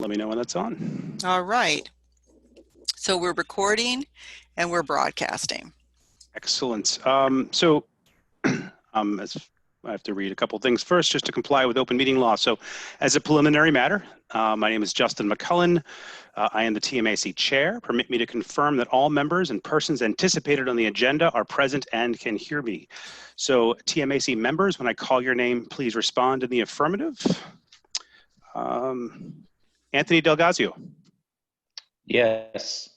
Let me know when that's on. All right. So we're recording and we're broadcasting. Excellent. As I have to read a couple things first, just to comply with open meeting law. So as a preliminary matter, my name is Justin McCullen. I am the TMAC chair. Permit me to confirm that all members and persons anticipated on the agenda are present and can hear me. So TMAC members, when I call your name, please respond in the affirmative. Anthony Delgazio. Yes.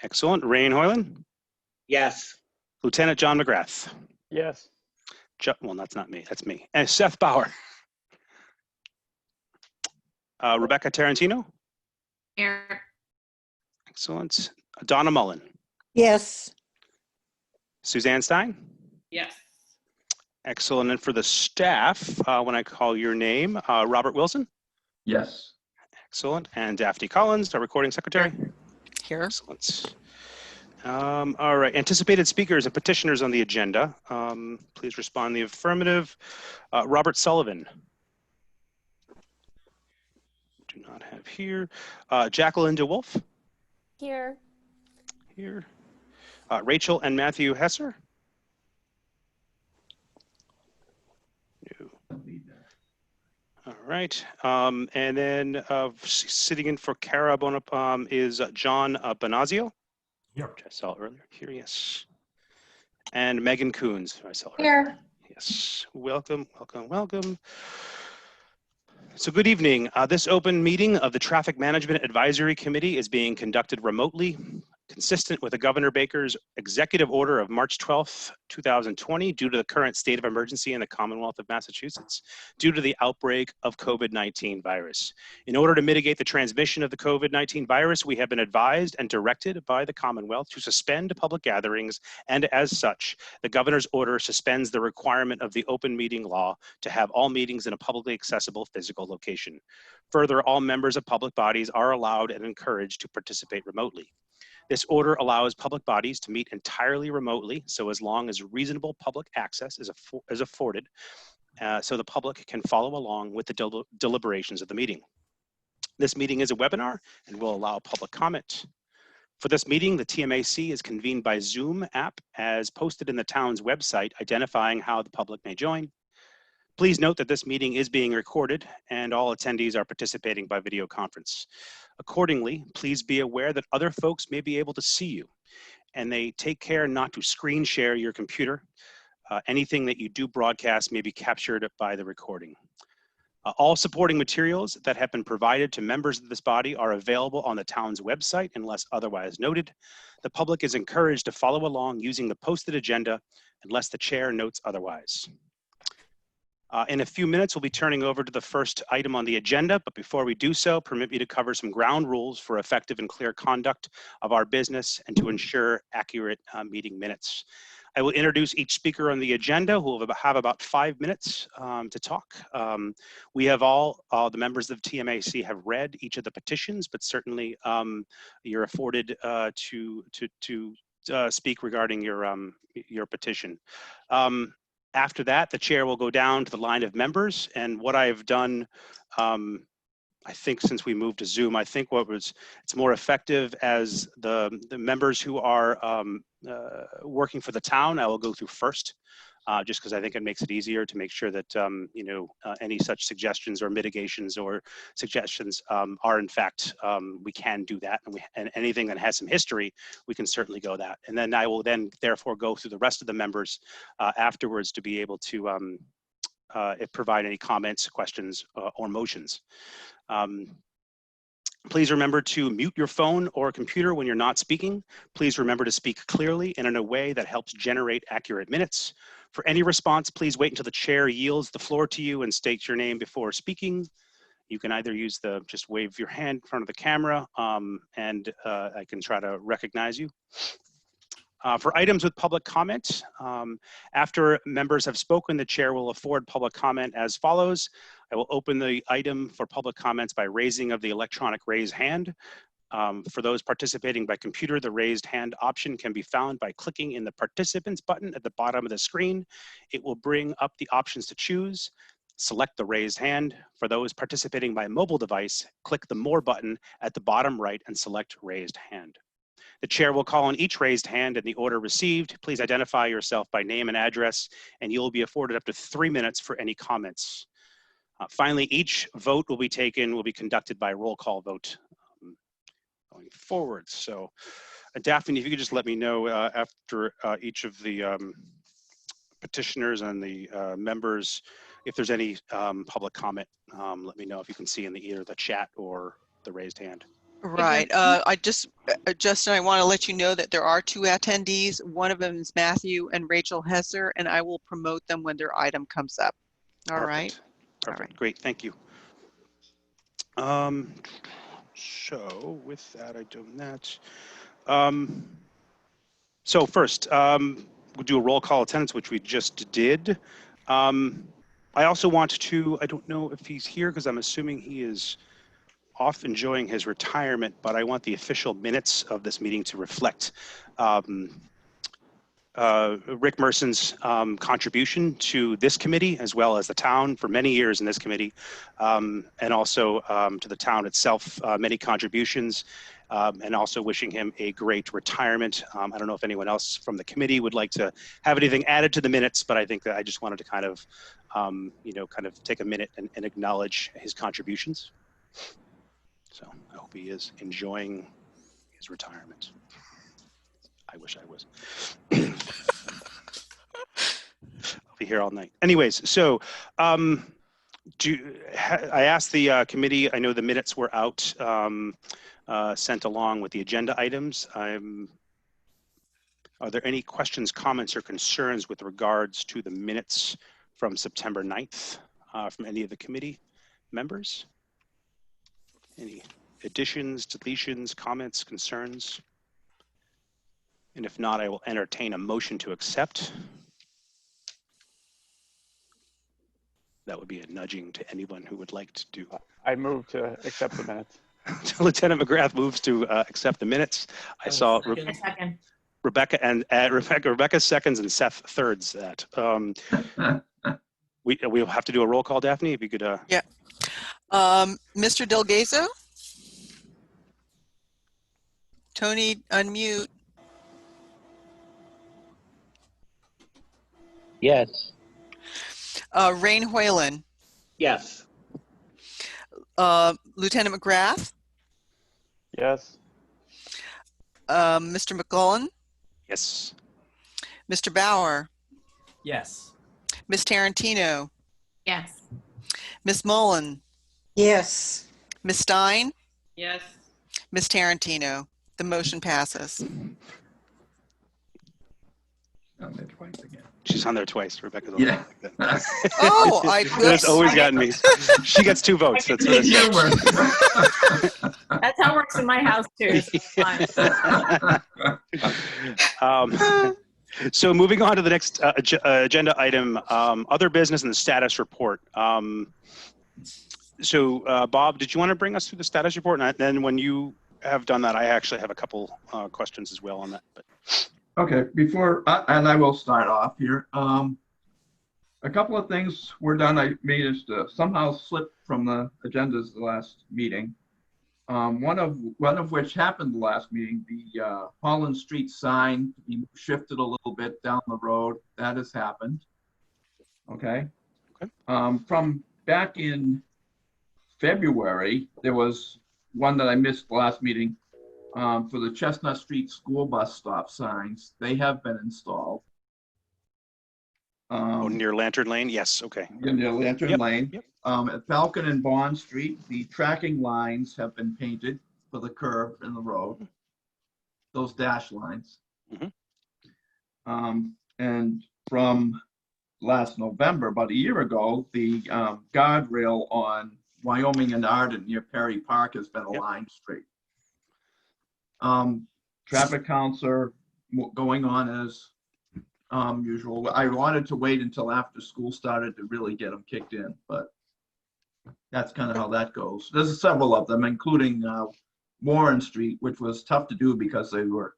Excellent. Rain Hoyland. Yes. Lieutenant John McGrath. Yes. Well, that's not me. That's me. And Seth Bauer. Rebecca Tarantino. Here. Excellent. Donna Mullen. Yes. Suzanne Stein. Yes. Excellent. And for the staff, when I call your name, Robert Wilson. Yes. Excellent. And Daphne Collins, our recording secretary. Here. Excellent. All right. Anticipated speakers and petitioners on the agenda. Please respond in the affirmative. Robert Sullivan. Do not have here. Jacqueline DeWolf. Here. Here. Rachel and Matthew Hesser. No. All right. And then sitting in for Cara is John Bonazio. Yep. Which I saw earlier. Here, yes. And Megan Coons. I saw her. Here. Yes. Welcome, welcome, welcome. So good evening. This open meeting of the Traffic Management Advisory Committee is being conducted remotely, consistent with the Governor Baker's executive order of March 12th, 2020, due to the current state of emergency in the Commonwealth of Massachusetts, due to the outbreak of COVID-19 virus. In order to mitigate the transmission of the COVID-19 virus, we have been advised and directed by the Commonwealth to suspend public gatherings, and as such, the Governor's order suspends the requirement of the open meeting law to have all meetings in a publicly accessible physical location. Further, all members of public bodies are allowed and encouraged to participate remotely. This order allows public bodies to meet entirely remotely, so as long as reasonable public access is afforded, so the public can follow along with the deliberations of the meeting. This meeting is a webinar and will allow public comment. For this meeting, the TMAC is convened by Zoom app as posted in the town's website, identifying how the public may join. Please note that this meeting is being recorded and all attendees are participating by video conference. Accordingly, please be aware that other folks may be able to see you, and they take care not to screen share your computer. Anything that you do broadcast may be captured by the recording. All supporting materials that have been provided to members of this body are available on the town's website unless otherwise noted. The public is encouraged to follow along using the posted agenda unless the chair notes otherwise. In a few minutes, we'll be turning over to the first item on the agenda, but before we do so, permit me to cover some ground rules for effective and clear conduct of our business and to ensure accurate meeting minutes. I will introduce each speaker on the agenda, who will have about 5 minutes to talk. We have all the members of TMAC have read each of the petitions, but certainly you're afforded to speak regarding your petition. After that, the chair will go down to the line of members, and what I've done, I think since we moved to Zoom, I think it's more effective as the members who are working for the town, I will go through first, just because I think it makes it easier to make sure that any such suggestions or mitigations or suggestions are in fact, we can do that, and anything that has some history, we can certainly go that. And then I will then therefore go through the rest of the members afterwards to be able to provide any comments, questions, or motions. Please remember to mute your phone or computer when you're not speaking. Please remember to speak clearly and in a way that helps generate accurate minutes. For any response, please wait until the chair yields the floor to you and state your name before speaking. You can either use just wave your hand in front of the camera and I can try to recognize you. For items with public comment, after members have spoken, the chair will afford public comment as follows. I will open the item for public comments by raising of the electronic raise hand. For those participating by computer, the raised hand option can be found by clicking in the participants button at the bottom of the screen. It will bring up the options to choose. select the raised hand. For those participating by mobile device, click the More button at the bottom right and select Raised Hand. The chair will call on each raised hand in the order received. Please identify yourself by name and address, and you will be afforded up to 3 minutes for any comments. Finally, each vote will be conducted by roll call vote going forward. So, Daphne, if you could just let me know after each of the petitioners and the members, if there's any public comment, let me know if you can see in either the chat or the raised hand. Right. Justin, I want to let you know that there are 2 attendees. One of them is Matthew and Rachel Hesser, and I will promote them when their item comes up. All right. Perfect. All right. Great. Thank you. So with that, I do that. So first, we'll do a roll call attendance, which we just did. I also want to, I don't know if he's here because I'm assuming he is off enjoying his retirement, but I want the official minutes of this meeting to reflect Rick Merson's contribution to this committee, as well as the town for many years in this committee, and also to the town itself, many contributions, and also wishing him a great retirement. I don't know if anyone else from the committee would like to have anything added to the minutes, but I think that I just wanted to kind of, kind of take a minute and acknowledge his contributions. So I hope he is enjoying his retirement. I wish I was. I'll be here all night. Anyways, so I asked the committee, I know the minutes were out, sent along with the agenda items. Are there any questions, comments, or concerns with regards to the minutes from September 9th from any of the committee members? Any additions, deletions, comments, concerns? And if not, I will entertain a motion to accept. That would be a nudging to anyone who would like to do. I move to accept the minutes. Lieutenant McGrath moves to accept the minutes. I saw A second. Rebecca and Rebecca seconds and Seth thirds that. We'll have to do a roll call, Daphne, if you could. Yeah. Mr. Delgazo? Tony, unmute. Yes. Rain Whalen? Yes. Lieutenant McGrath? Yes. Mr. McGullen? Yes. Mr. Bauer? Yes. Ms. Tarantino? Yes. Ms. Mullen? Yes. Ms. Stein? Yes. Ms. Tarantino? The motion passes. On there twice again. She's on there twice. Rebecca's on Yeah. there like that. Oh, That's always gotten me. She gets 2 votes. That's what it is. That's how it works in my house too. So it's fine. So moving on to the next agenda item, other business and the status report. So Bob, did you want to bring us through the status report? And then when you have done that, I actually have a couple questions as well on that. But. Okay, before, and I will start off here. A couple of things were done. I made us somehow slip from the agendas the last meeting. One of which happened the last meeting. The Holland Street sign shifted a little bit down the road. That has happened. Okay. From back in February, there was one that I missed the last meeting. For the Chestnut Street school bus stop signs, they have been installed. Near Lantern Lane? Yes, okay. Near Lantern Lane. Yep. At Falcon and Bond Street, the tracking lines have been painted for the curve in the road. Those dash lines. And from last November, about a year ago, the guardrail on Wyoming and Arden near Perry Park has been aligned straight. Traffic counts are going on as usual. I wanted to wait until after school started to really get them kicked in, but that's kind of how that goes. There's several of them, including Warren Street, which was tough to do because they were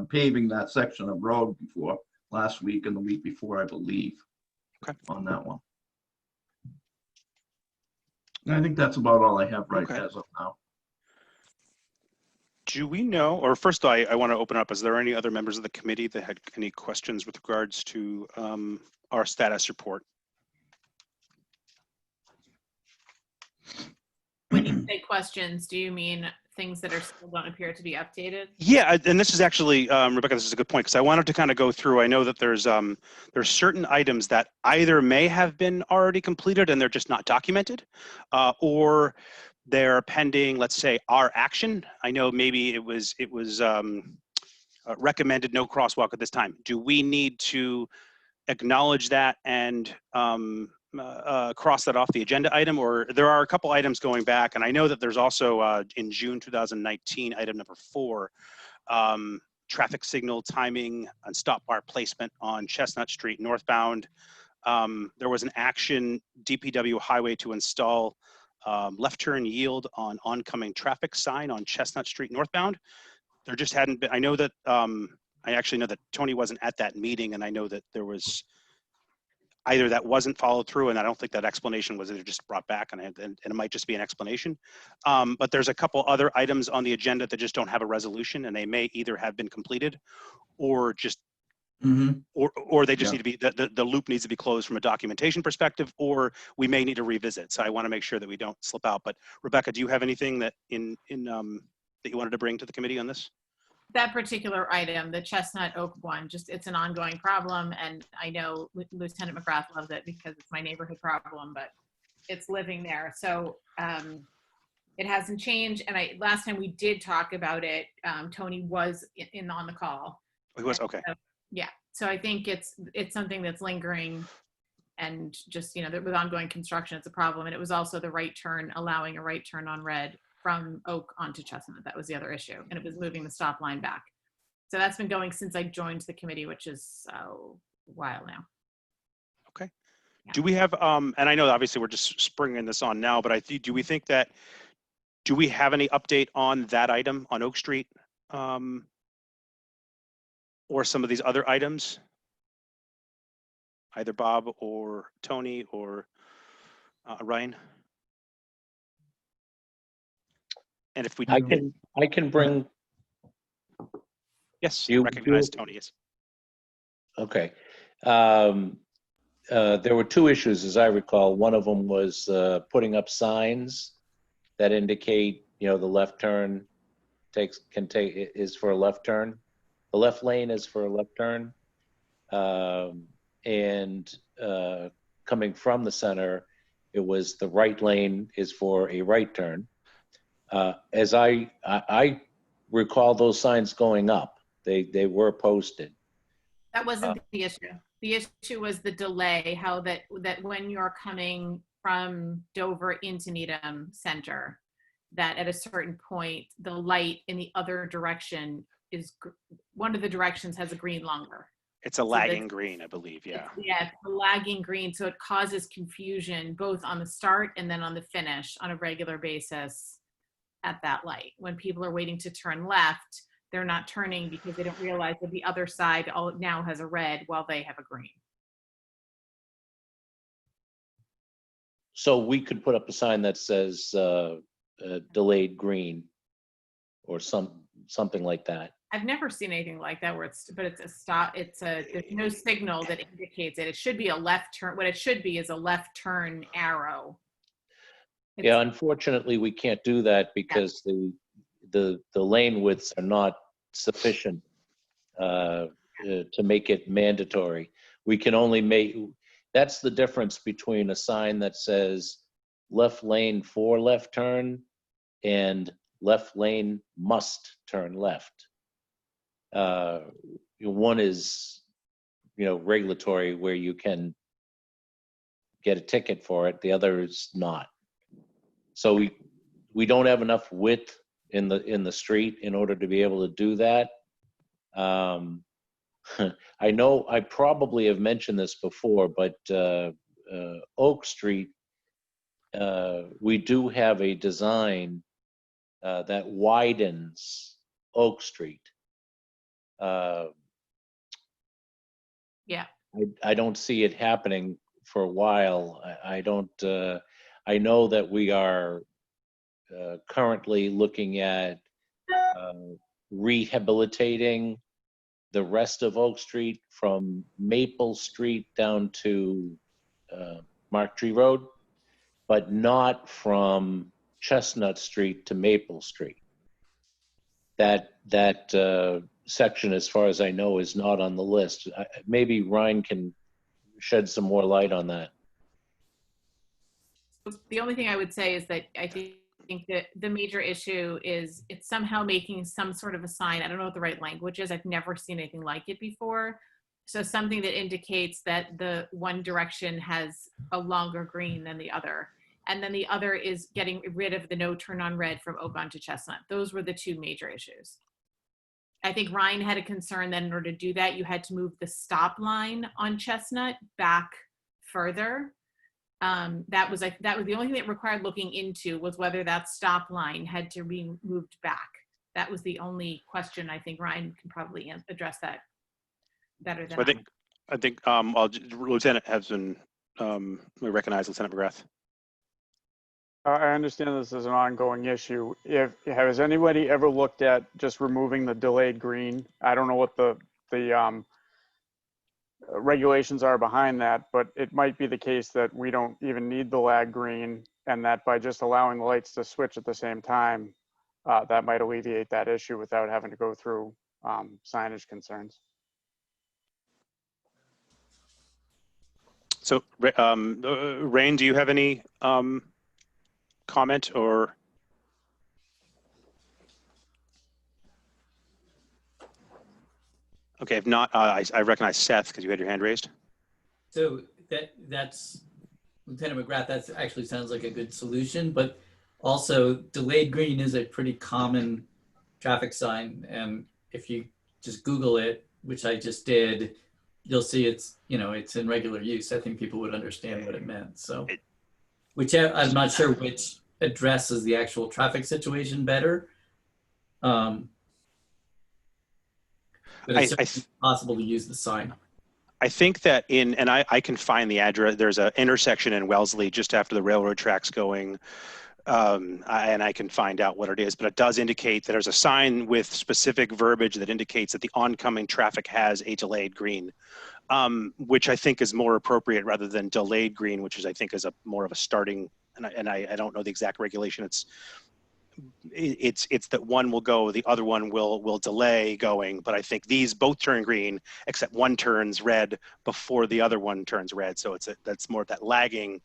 paving that section of road before last week and the week before, I believe, on that one. I think that's about all I have right Okay. as of now. Do we know, or first I want to open up, is there any other members of the committee that had any questions with regards to our status report? When you say questions, do you mean things that are still don't appear to be updated? Yeah, and this is actually, Rebecca, this is a good point, because I wanted to kind of go through, I know that there's certain items that either may have been already completed and they're just not documented, or they're pending, let's say, our action. I know maybe it was recommended no crosswalk at this time. Do we need to acknowledge that and cross that off the agenda item, or there are a couple items going back, and I know that there's also in June 2019, item number 4, traffic signal timing and stop bar placement on Chestnut Street northbound. There was an action DPW highway to install left turn yield on oncoming traffic sign on Chestnut Street northbound. There just hadn't been, I know that, I actually know that Tony wasn't at that meeting, and I know that there was either that wasn't followed through, and I don't think that explanation was either just brought back, and it might just be an explanation. But there's a couple other items on the agenda that just don't have a resolution, and they may either have been completed or just or they just need to be, the loop needs to be closed from a documentation perspective, or we may need to revisit. So I want to make sure that we don't slip out. But Rebecca, do you have anything that that you wanted to bring to the committee on this? That particular item, the Chestnut Oak one, just it's an ongoing problem, and I know Lieutenant McGrath loves it because it's my neighborhood problem, but it's living there. So it hasn't changed. And last time we did talk about it, Tony was on the call. He was, okay. Yeah, so I think it's something that's lingering, and just, with ongoing construction, it's a problem. And it was also the right turn, allowing a right turn on red from Oak onto Chestnut. That was the other issue, and it was moving the stop line back. So that's been going since I joined the committee, which is a while now. Okay. Yeah. Do we have, and I know obviously we're just springing this on now, but do we think that, do we have any update on that item on Oak Street? Or some of these other items? Either Bob or Tony or Ryan? And if we do, I can bring. yes, You recognize Tony, yes. Okay. There were two issues, as I recall. One of them was putting up signs that indicate, the left turn is for a left turn. The left lane is for a left turn. And coming from the center, it was the right lane is for a right turn. As I recall those signs going up, they were posted. That wasn't the issue. The issue was the delay, how that when you're coming from Dover into Needham Center, that at a certain point, the light in the other direction one of the directions has a green longer. It's a lagging green, I believe, yeah. Yeah, it's a lagging green, so it causes confusion both on the start and then on the finish on a regular basis at that light. When people are waiting to turn left, they're not turning because they don't realize that the other side now has a red while they have a green. So we could put up a sign that says delayed green or something like that. I've never seen anything like that but it's a stop. There's no signal that indicates it. It should be a left turn. What it should be is a left turn arrow. Yeah, unfortunately, we can't do that because the lane widths are not sufficient to make it mandatory. We can only that's the difference between a sign that says left lane for left turn and left lane must turn left. One is, regulatory where you can get a ticket for it. The other is not. So we don't have enough width in the street in order to be able to do that. I know I probably have mentioned this before, but Oak Street, we do have a design that widens Oak Street. Yeah. I don't see it happening for a while. I don't. I know that we are currently looking at rehabilitating the rest of Oak Street from Maple Street down to Mark Tree Road, but not from Chestnut Street to Maple Street. That section, as far as I know, is not on the list. Maybe Ryan can shed some more light on that. The only thing I would say is that I think that the major issue is it's somehow making some sort of a sign. I don't know what the right language is. I've never seen anything like it before. So something that indicates that the one direction has a longer green than the other. And then the other is getting rid of the no turn on red from Oak onto Chestnut. Those were the two major issues. I think Ryan had a concern that in order to do that, you had to move the stop line on Chestnut back further. That was the only thing that required looking into, was whether that stop line had to be moved back. That was the only question. I think Ryan can probably address that better than I think Lieutenant has been, we recognize Lieutenant McGrath. I understand this is an ongoing issue. Has anybody ever looked at just removing the delayed green? I don't know what the regulations are behind that, but it might be the case that we don't even need the lag green, and that by just allowing the lights to switch at the same time, that might alleviate that issue without having to go through signage concerns. So, Rain, do you have any comment or? Okay, if not, I recognize Seth because you had your hand raised. So that's Lieutenant McGrath. That actually sounds like a good solution, but also delayed green is a pretty common traffic sign, and if you just Google it, which I just did, you'll see it's in regular use. I think people would understand what it meant. So, I'm not sure which addresses the actual traffic situation better. But it's possible to use the sign. I think that and I can find the address. There's an intersection in Wellesley just after the railroad tracks going, and I can find out what it is. But it does indicate that there's a sign with specific verbiage that indicates that the oncoming traffic has a delayed green, which I think is more appropriate rather than delayed green, which is I think is more of a starting. And I don't know the exact regulation. It's that one will go, the other one will delay going, but I think these both turn green except one turns red before the other one turns red. So that's more of that lagging.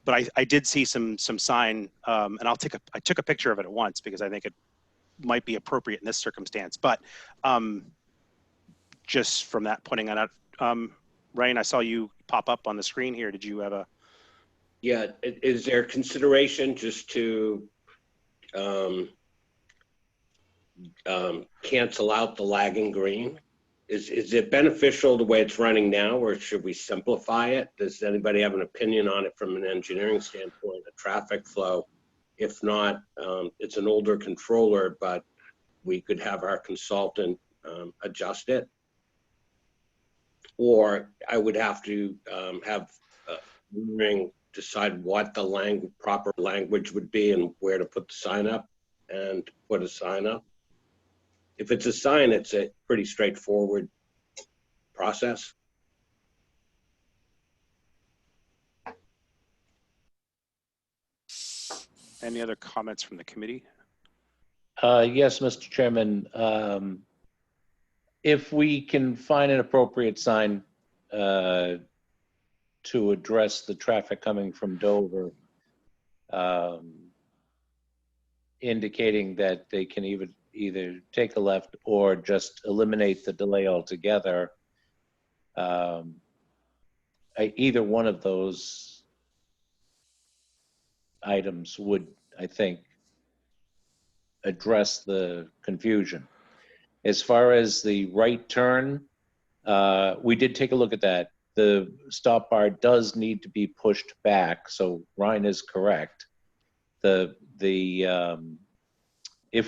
But I did see some sign, and I took a picture of it at once because I think it might be appropriate in this circumstance. But just from that pointing that out, Ryan, I saw you pop up on the screen here. Did you have a? Yeah, is there consideration just to cancel out the lagging green? Is it beneficial the way it's running now, or should we simplify it? Does anybody have an opinion on it from an engineering standpoint, a traffic flow? If not, it's an older controller, but we could have our consultant adjust it. Or I would have to have decide what the proper language would be and where to put the sign up and put a sign up. If it's a sign, it's a pretty straightforward process. Any other comments from the committee? Yes, Mr. Chairman. If we can find an appropriate sign to address the traffic coming from Dover, indicating that they can either take a left or just eliminate the delay altogether, either one of those items would, I think, address the confusion. As far as the right turn, we did take a look at that. The stop bar does need to be pushed back, so Ryan is correct. If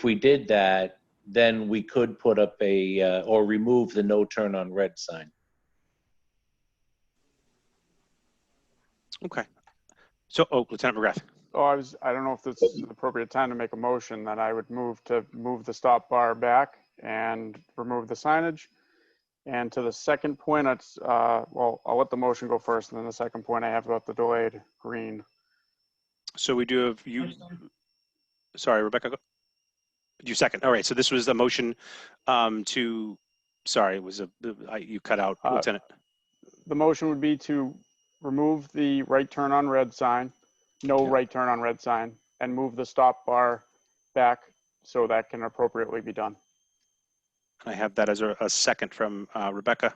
we did that, then we could put up or remove the no turn on red sign. Okay. So, Lieutenant McGrath. Oh, I don't know if this is an appropriate time to make a motion. That I would move the stop bar back and remove the signage. And to the second point, it's, well, I'll let the motion go first, and then the second point I have about the delayed green. So we do have you. Sorry, Rebecca. You second. All right. So this was the motion to. Sorry, it was you cut out, Lieutenant. The motion would be to remove the right turn on red sign, no right turn on red sign, and move the stop bar back so that can appropriately be done. I have that as a second from Rebecca.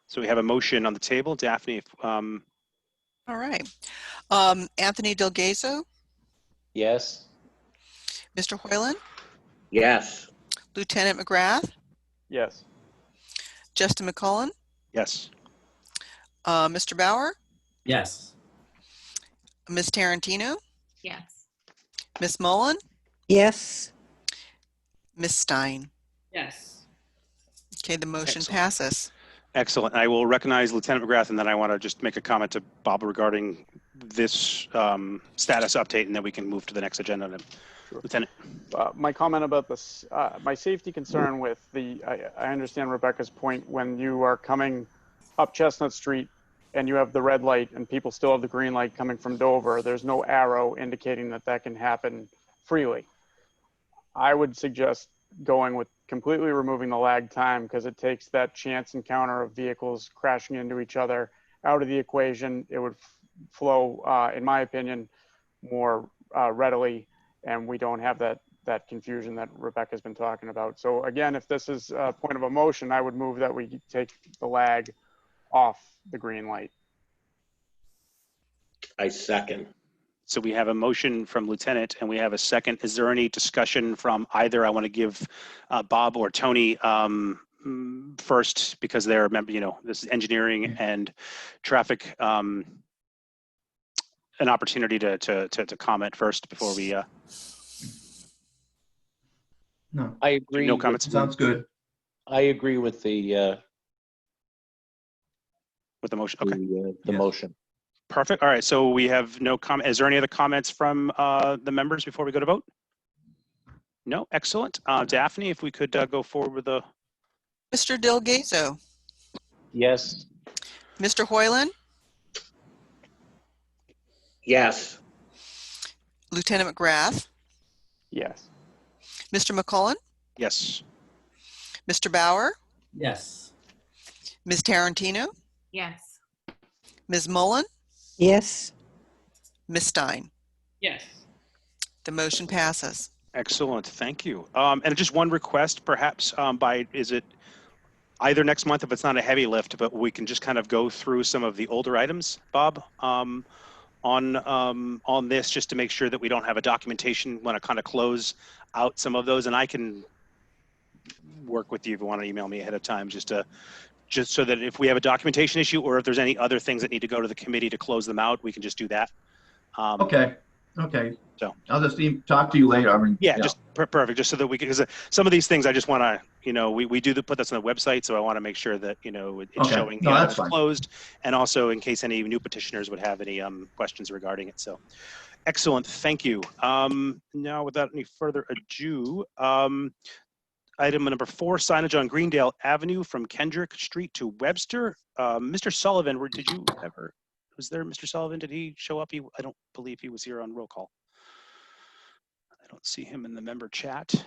So we have a motion on the table. Daphne, if, All right. Anthony Delgazo, Yes. Mr. Hoyland, Yes. Lieutenant McGrath, Yes. Justin McCullen, yes. Mr. Bauer, Yes. Ms. Tarantino, Yes. Ms. Mullen, Yes. Ms. Stein. Yes. Okay, the motion Excellent. passes. Excellent. I will recognize Lieutenant McGrath, and then I want to just make a comment to Bob regarding this status update, and then we can move to the next agenda item. Sure. Lieutenant. My comment about this, my safety concern with I understand Rebecca's point when you are coming up Chestnut Street and you have the red light and people still have the green light coming from Dover. There's no arrow indicating that that can happen freely. I would suggest going with completely removing the lag time because it takes that chance encounter of vehicles crashing into each other out of the equation. It would flow, in my opinion, more readily, and we don't have that confusion that Rebecca's been talking about. So again, if this is a point of a motion, I would move that we take the lag off the green light. I second. So we have a motion from Lieutenant, and we have a second. Is there any discussion from either? I want to give Bob or Tony first because they're, this is engineering and traffic, an opportunity to comment first before we. No, I agree. No comments? sounds good. I agree with the motion. Okay. the Yes. motion. Perfect. All right. So we have no comment. Is there any other comments from the members before we go to vote? No. Excellent. Daphne, if we could go forward with the. Mr. Delgazo, Yes. Mr. Hoyland, Yes. Lieutenant McGrath, Yes. Mr. McCullen, Yes. Mr. Bauer, Yes. Ms. Tarantino, Yes. Ms. Mullen, Yes. Ms. Stein. Yes. The motion passes. Excellent. Thank you. And just one request, perhaps is it either next month if it's not a heavy lift, but we can just kind of go through some of the older items, Bob, on this, just to make sure that we don't have a documentation when I kind of close out some of those, and I can work with you if you want to email me ahead of time, just so that if we have a documentation issue or if there's any other things that need to go to the committee to close them out, we can just do that. Okay. Okay. So I'll just talk to you later. I mean, yeah, just perfect. Just so that we can, because some of these things I just want to, we do put this on the website, so I want to make sure that it's Okay. showing the No, item that's is fine. closed, and also in case any new petitioners would have any questions regarding it. So, excellent. Thank you. Now, without any further ado, item number 4, signage on Greendale Avenue from Kendrick Street to Webster. Mr. Sullivan, was there Mr. Sullivan? Did he show up? I don't believe he was here on roll call. I don't see him in the member chat.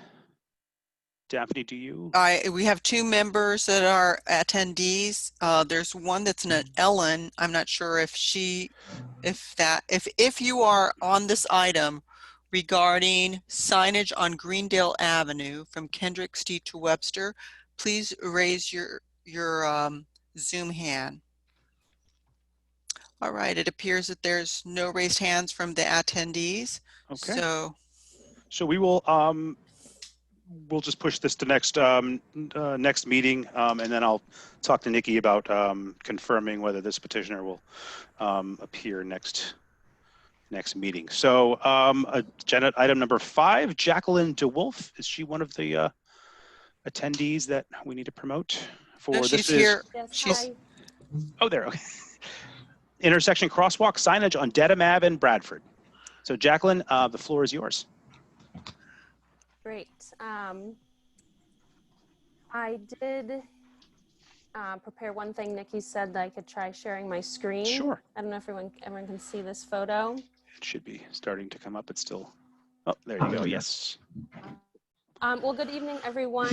Daphne, do you? We have 2 members that are attendees. There's one that's an Ellen. I'm not sure if you are on this item regarding signage on Greendale Avenue from Kendrick Street to Webster, please raise your Zoom hand. All right, it appears that there's no raised hands from the attendees. Okay. So we will we'll just push this to next meeting, and then I'll talk to Nikki about confirming whether this petitioner will appear next meeting. So agenda item number 5, Jacqueline DeWolf. Is she one of the attendees that we need to promote for no, this? she's here. Yes, She's hi. Oh, there. Okay. intersection crosswalk signage on Dedham Ave in Bradford. So Jacqueline, the floor is yours. Great. I did prepare one thing. Nikki said that I could try sharing my screen. Sure. I don't know if everyone can see this photo. It should be starting to come up. It's still, oh, there you go. Yes. Well, good evening, everyone.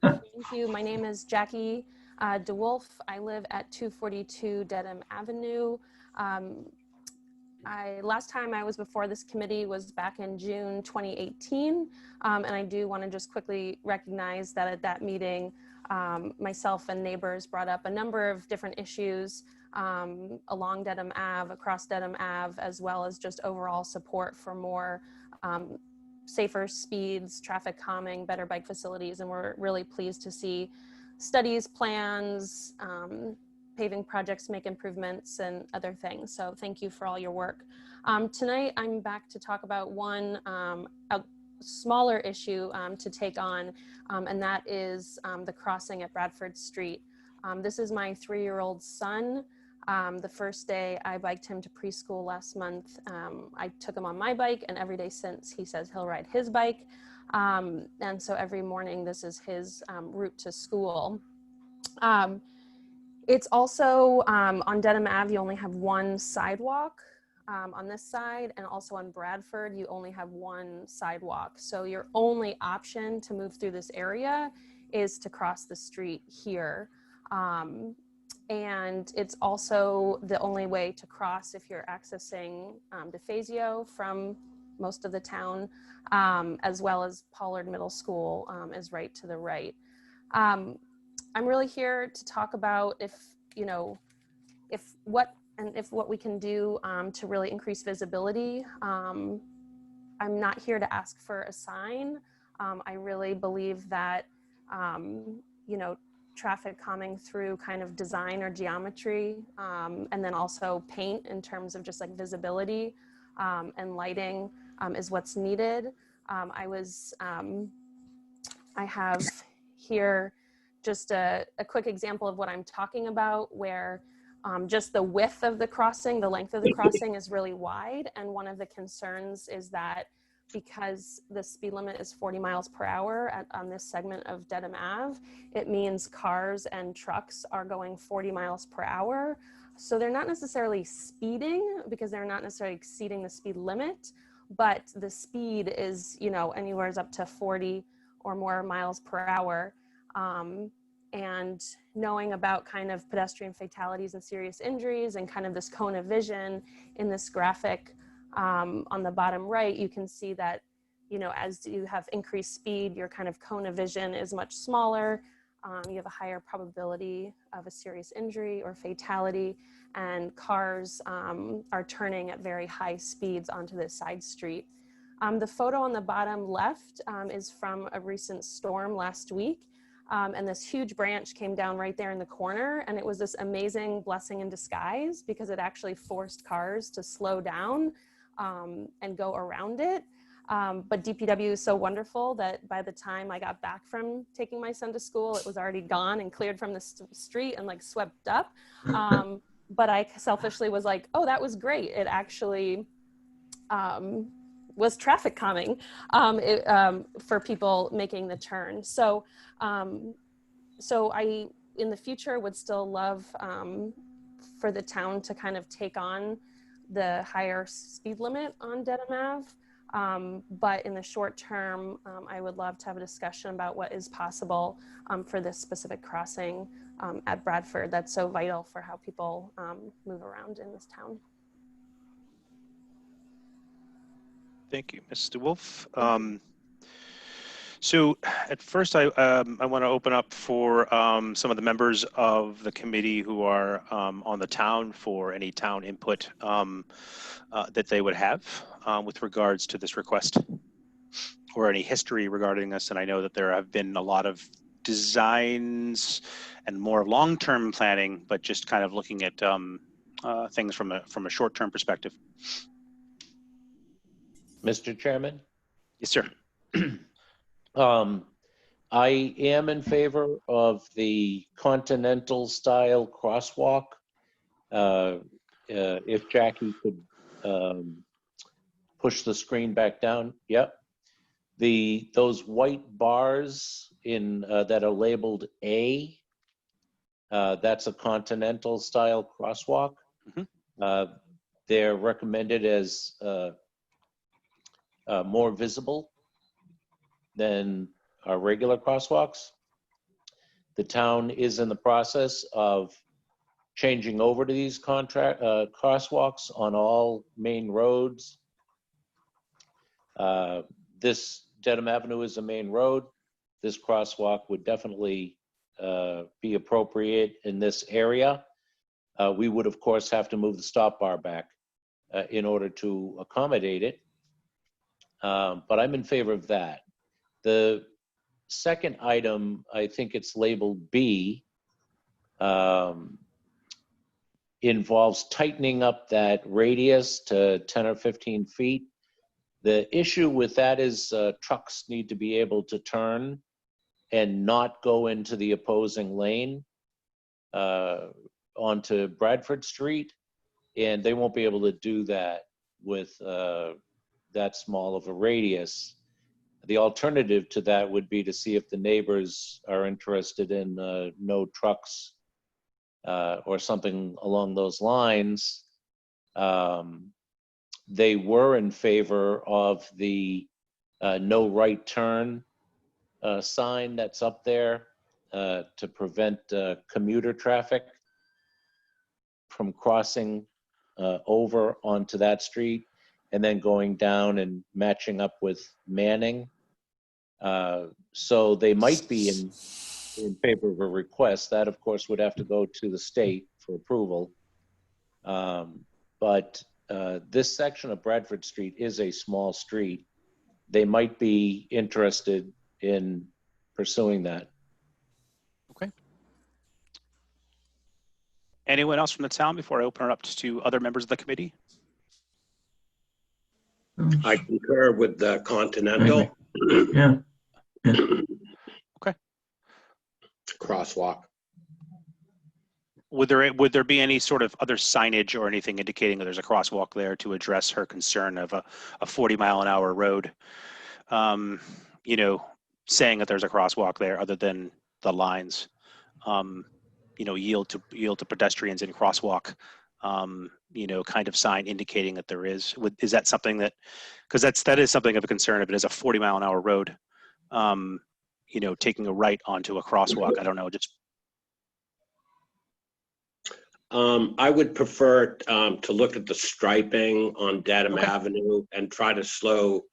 Thank you. My name is Jackie DeWolf. I live at 242 Dedham Avenue. Last time I was before this committee was back in June 2018, and I do want to just quickly recognize that at that meeting, myself and neighbors brought up a number of different issues along Dedham Ave, across Dedham Ave, as well as just overall support for more safer speeds, traffic calming, better bike facilities, and we're really pleased to see studies, plans, paving projects make improvements and other things. So thank you for all your work. Tonight, I'm back to talk about one a smaller issue to take on, and that is the crossing at Bradford Street. This is my 3-year-old son. The first day I biked him to preschool last month, I took him on my bike, and every day since he says he'll ride his bike. And so every morning this is his route to school. It's also on Denim Ave, you only have one sidewalk on this side, and also on Bradford, you only have one sidewalk. So your only option to move through this area is to cross the street here. And it's also the only way to cross if you're accessing DeFazio from most of the town, as well as Pollard Middle School is right to the right. I'm really here to talk about if what we can do to really increase visibility. I'm not here to ask for a sign. I really believe that, traffic calming through kind of design or geometry, and then also paint in terms of just like visibility and lighting is what's needed. I have here just a quick example of what I'm talking about, where just the width of the crossing, the length of the crossing is really wide. And one of the concerns is that because the speed limit is 40 miles per hour on this segment of Dedham Ave, it means cars and trucks are going 40 miles per hour. So they're not necessarily speeding because they're not necessarily exceeding the speed limit, but the speed is, anywhere up to 40 or more miles per hour. And knowing about kind of pedestrian fatalities and serious injuries and kind of this cone of vision in this graphic on the bottom right, you can see that, as you have increased speed, your kind of cone of vision is much smaller. You have a higher probability of a serious injury or fatality, and cars are turning at very high speeds onto this side street. The photo on the bottom left is from a recent storm last week. And this huge branch came down right there in the corner, and it was this amazing blessing in disguise because it actually forced cars to slow down and go around it. But DPW is so wonderful that by the time I got back from taking my son to school, it was already gone and cleared from the street and like swept up. But I selfishly was like, oh, that was great. It actually was traffic calming for people making the turn. So I, in the future, would still love for the town to kind of take on the higher speed limit on Dedham Ave. But in the short term, I would love to have a discussion about what is possible for this specific crossing at Bradford that's so vital for how people move around in this town. Thank you, Ms. DeWolf. So at first, I want to open up for some of the members of the committee who are on the town for any town input that they would have with regards to this request or any history regarding this. And I know that there have been a lot of designs and more long-term planning, but just kind of looking at things from a short-term perspective. Mr. Chairman? Yes, sir. I am in favor of the Continental style crosswalk. if Jackie could push the screen back down. Yep. Those white bars in that are labeled A, that's a Continental style crosswalk. Mhm. They're recommended as more visible than our regular crosswalks. The town is in the process of changing over to these crosswalks on all main roads. This Dedham Avenue is a main road. This crosswalk would definitely be appropriate in this area. We would, of course, have to move the stop bar back in order to accommodate it. But I'm in favor of that. The second item, I think it's labeled B, involves tightening up that radius to 10 or 15 feet. The issue with that is trucks need to be able to turn and not go into the opposing lane onto Bradford Street, and they won't be able to do that with that small of a radius. The alternative to that would be to see if the neighbors are interested in no trucks or something along those lines. They were in favor of the no right turn sign that's up there to prevent commuter traffic from crossing over onto that street and then going down and matching up with Manning. So they might be in favor of a request. That, of course, would have to go to the state for approval. But this section of Bradford Street is a small street. They might be interested in pursuing that. Okay. Anyone else from the town before I open it up to other members of the committee? I concur with the Continental. Yeah. Okay. Crosswalk. Would there be any sort of other signage or anything indicating that there's a crosswalk there to address her concern of a 40-mile-an-hour road? You know, saying that there's a crosswalk there other than the lines, you know, yield to pedestrians in crosswalk, you know, kind of sign indicating that there is. Is that something that, because that is something of a concern if it is a 40-mile-an-hour road, you know, taking a right onto a crosswalk. I don't know, just. I would prefer to look at the striping on Dedham Avenue and try to slow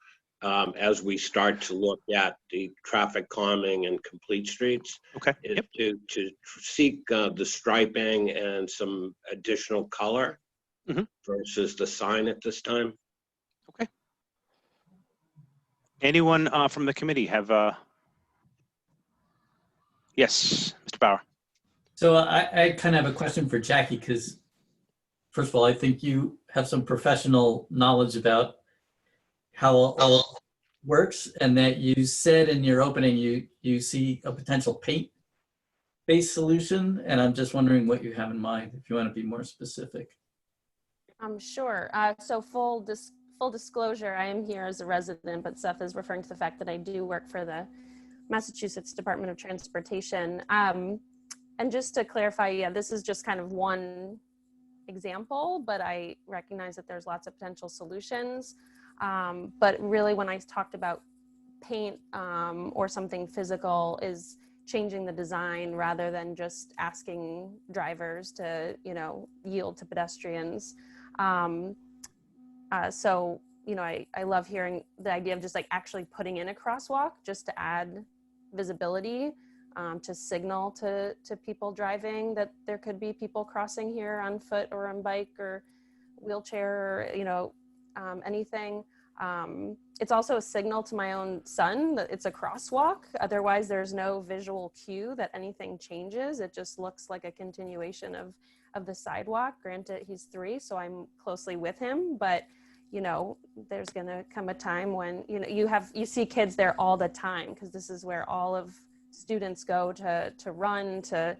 as we start to look at the traffic calming and complete streets. Okay. Yep. To seek the striping and some additional color versus the sign at this time. Okay. Anyone from the committee have? Yes, Mr. Bauer. So I kind of have a question for Jackie, because first of all, I think you have some professional knowledge about how all works, and that you said in your opening you see a potential paint-based solution, and I'm just wondering what you have in mind, if you want to be more specific. Sure. So full disclosure, I am here as a resident, but Seth is referring to the fact that I do work for the Massachusetts Department of Transportation. And just to clarify, yeah, this is just kind of one example, but I recognize that there's lots of potential solutions. But really when I talked about paint or something physical is changing the design rather than just asking drivers to, you know, yield to pedestrians. So, you know, I love hearing the idea of just like actually putting in a crosswalk just to add visibility. To signal to people driving that there could be people crossing here on foot or on bike or wheelchair or, you know, anything. It's also a signal to my own son that it's a crosswalk. Otherwise, there's no visual cue that anything changes. It just looks like a continuation of the sidewalk. Granted, he's 3, so I'm closely with him, but you know, there's gonna come a time when, you know, you see kids there all the time because this is where all of students go to run, to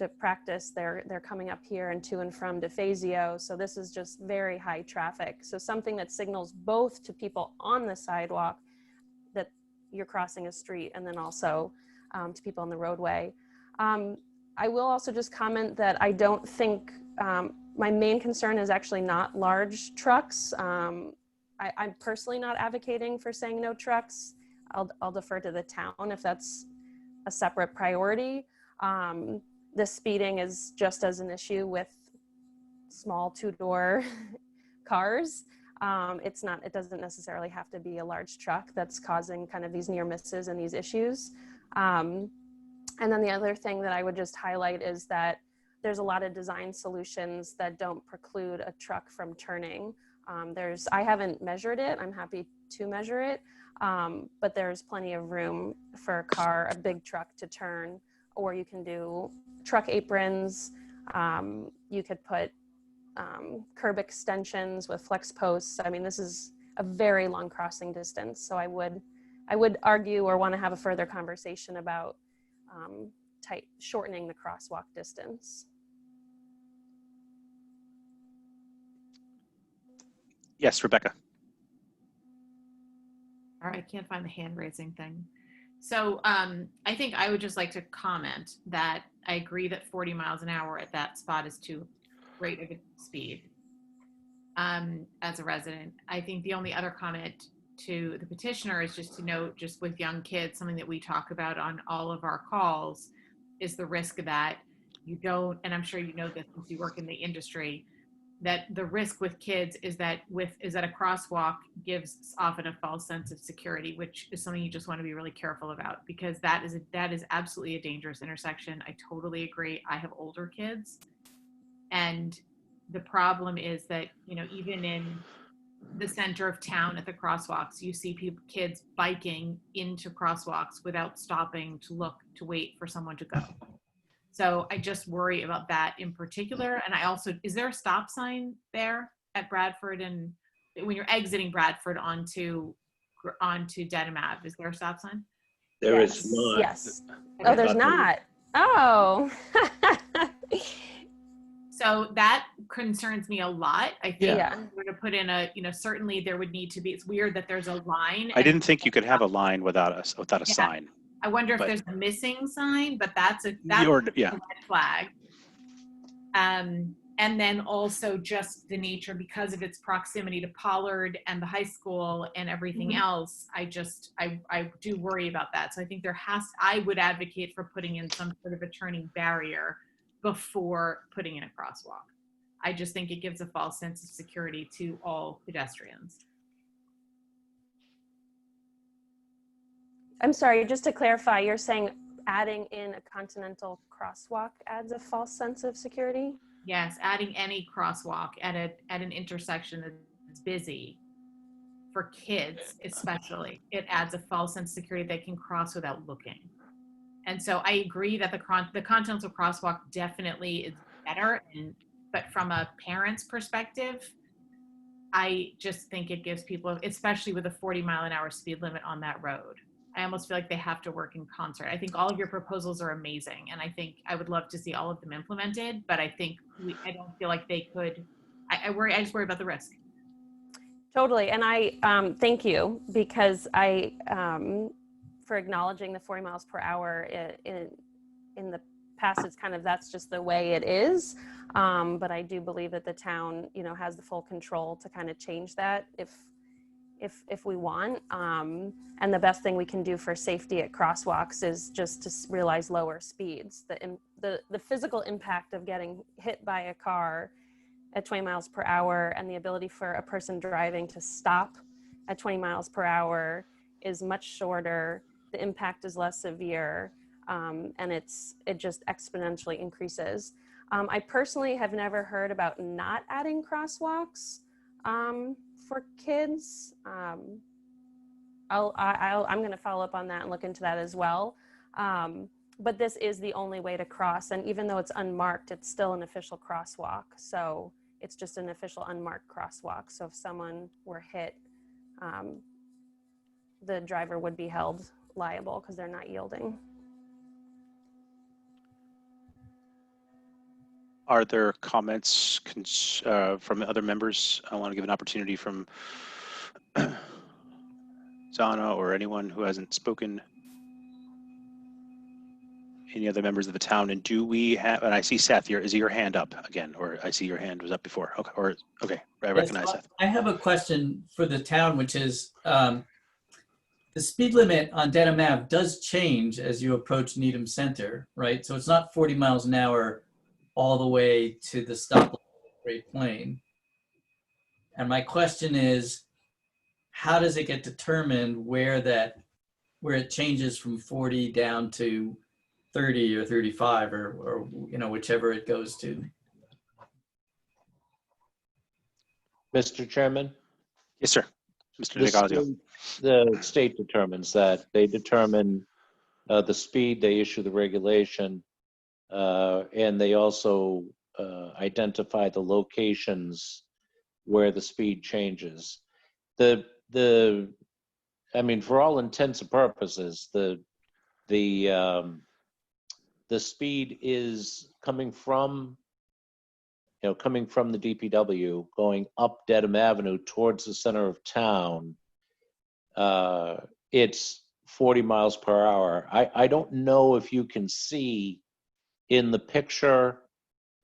to practice, they're coming up here and to and from DeFazio. So this is just very high traffic. So something that signals both to people on the sidewalk that you're crossing a street, and then also to people on the roadway. I will also just comment that I don't think, my main concern is actually not large trucks. I'm personally not advocating for saying no trucks. I'll defer to the town if that's a separate priority. The speeding is just as an issue with small two-door cars. It doesn't necessarily have to be a large truck that's causing kind of these near misses and these issues. And then the other thing that I would just highlight is that there's a lot of design solutions that don't preclude a truck from turning. I haven't measured it, I'm happy to measure it, but there's plenty of room for a big truck to turn, or you can do truck aprons. You could put curb extensions with flex posts. I mean, this is a very long crossing distance. So I would argue or want to have a further conversation about shortening the crosswalk distance. Yes, Rebecca. All right, I can't find the hand raising thing. So I think I would just like to comment that I agree that 40 miles an hour at that spot is too great of a speed as a resident. I think the only other comment to the petitioner is just to note, just with young kids, something that we talk about on all of our calls is the risk that you don't, and I'm sure you know this since you work in the industry, that the risk with kids is that a crosswalk gives often a false sense of security, which is something you just want to be really careful about, because that is absolutely a dangerous intersection. I totally agree. I have older kids, and the problem is that, you know, even in the center of town at the crosswalks, you see kids biking into crosswalks without stopping to wait for someone to go. So I just worry about that in particular. And I also, is there a stop sign there at Bradford? And when you're exiting Bradford onto Denim Ave, is there a stop sign? There is not. Yes. Oh, there's not. Oh. So that concerns me a lot. I think Yeah. if we're to put in certainly there would need to be, it's weird that there's a line. I didn't think you could have a line without a sign. I wonder if there's a missing sign, but that's a Yeah. red flag. And then also just the nature, because of its proximity to Pollard and the high school and everything else, I do worry about that. So I think I would advocate for putting in some sort of a turning barrier before putting in a crosswalk. I just think it gives a false sense of security to all pedestrians. I'm sorry, just to clarify, you're saying adding in a Continental crosswalk adds a false sense of security? Yes, adding any crosswalk at an intersection that's busy for kids especially, it adds a false sense of security. They can cross without looking. And so I agree that the Continental crosswalk definitely is better, but from a parent's perspective, I just think it gives people, especially with a 40-mile-an-hour speed limit on that road, I almost feel like they have to work in concert. I think all of your proposals are amazing, and I think I would love to see all of them implemented, but I think I don't feel like they could. I just worry about the risk. Totally, and I thank you, because I for acknowledging the 40 miles per hour in the past. It's kind of, that's just the way it is, but I do believe that the town, you know, has the full control to kind of change that if we want. And the best thing we can do for safety at crosswalks is just to realize lower speeds. The physical impact of getting hit by a car at 20 miles per hour and the ability for a person driving to stop at 20 miles per hour is much shorter. The impact is less severe, and it just exponentially increases. I personally have never heard about not adding crosswalks for kids. I'm going to follow up on that and look into that as well. But this is the only way to cross, and even though it's unmarked, it's still an official crosswalk. So it's just an official unmarked crosswalk. So if someone were hit, the driver would be held liable because they're not yielding. Are there comments from other members? I want to give an opportunity from Zana or anyone who hasn't spoken. Any other members of the town? And do we have, and I see Seth here, is your hand up again? Or I see your hand was up before. Okay, okay, I recognize Yes, Seth. I have a question for the town, which is the speed limit on Denim Ave does change as you approach Needham Center, right? So it's not 40 miles an hour all the way to the stoplight at Great Plain. And my question is, how does it get determined where it changes from 40 down to 30 or 35 or whichever it goes to? Mr. Chairman? Yes, sir. Mr. Nicasio. The state determines that. They determine the speed, they issue the regulation, and they also identify the locations where the speed changes. I mean, for all intents and purposes, the speed is coming from the DPW going up Dedham Avenue towards the center of town. It's 40 miles per hour. I don't know if you can see in the picture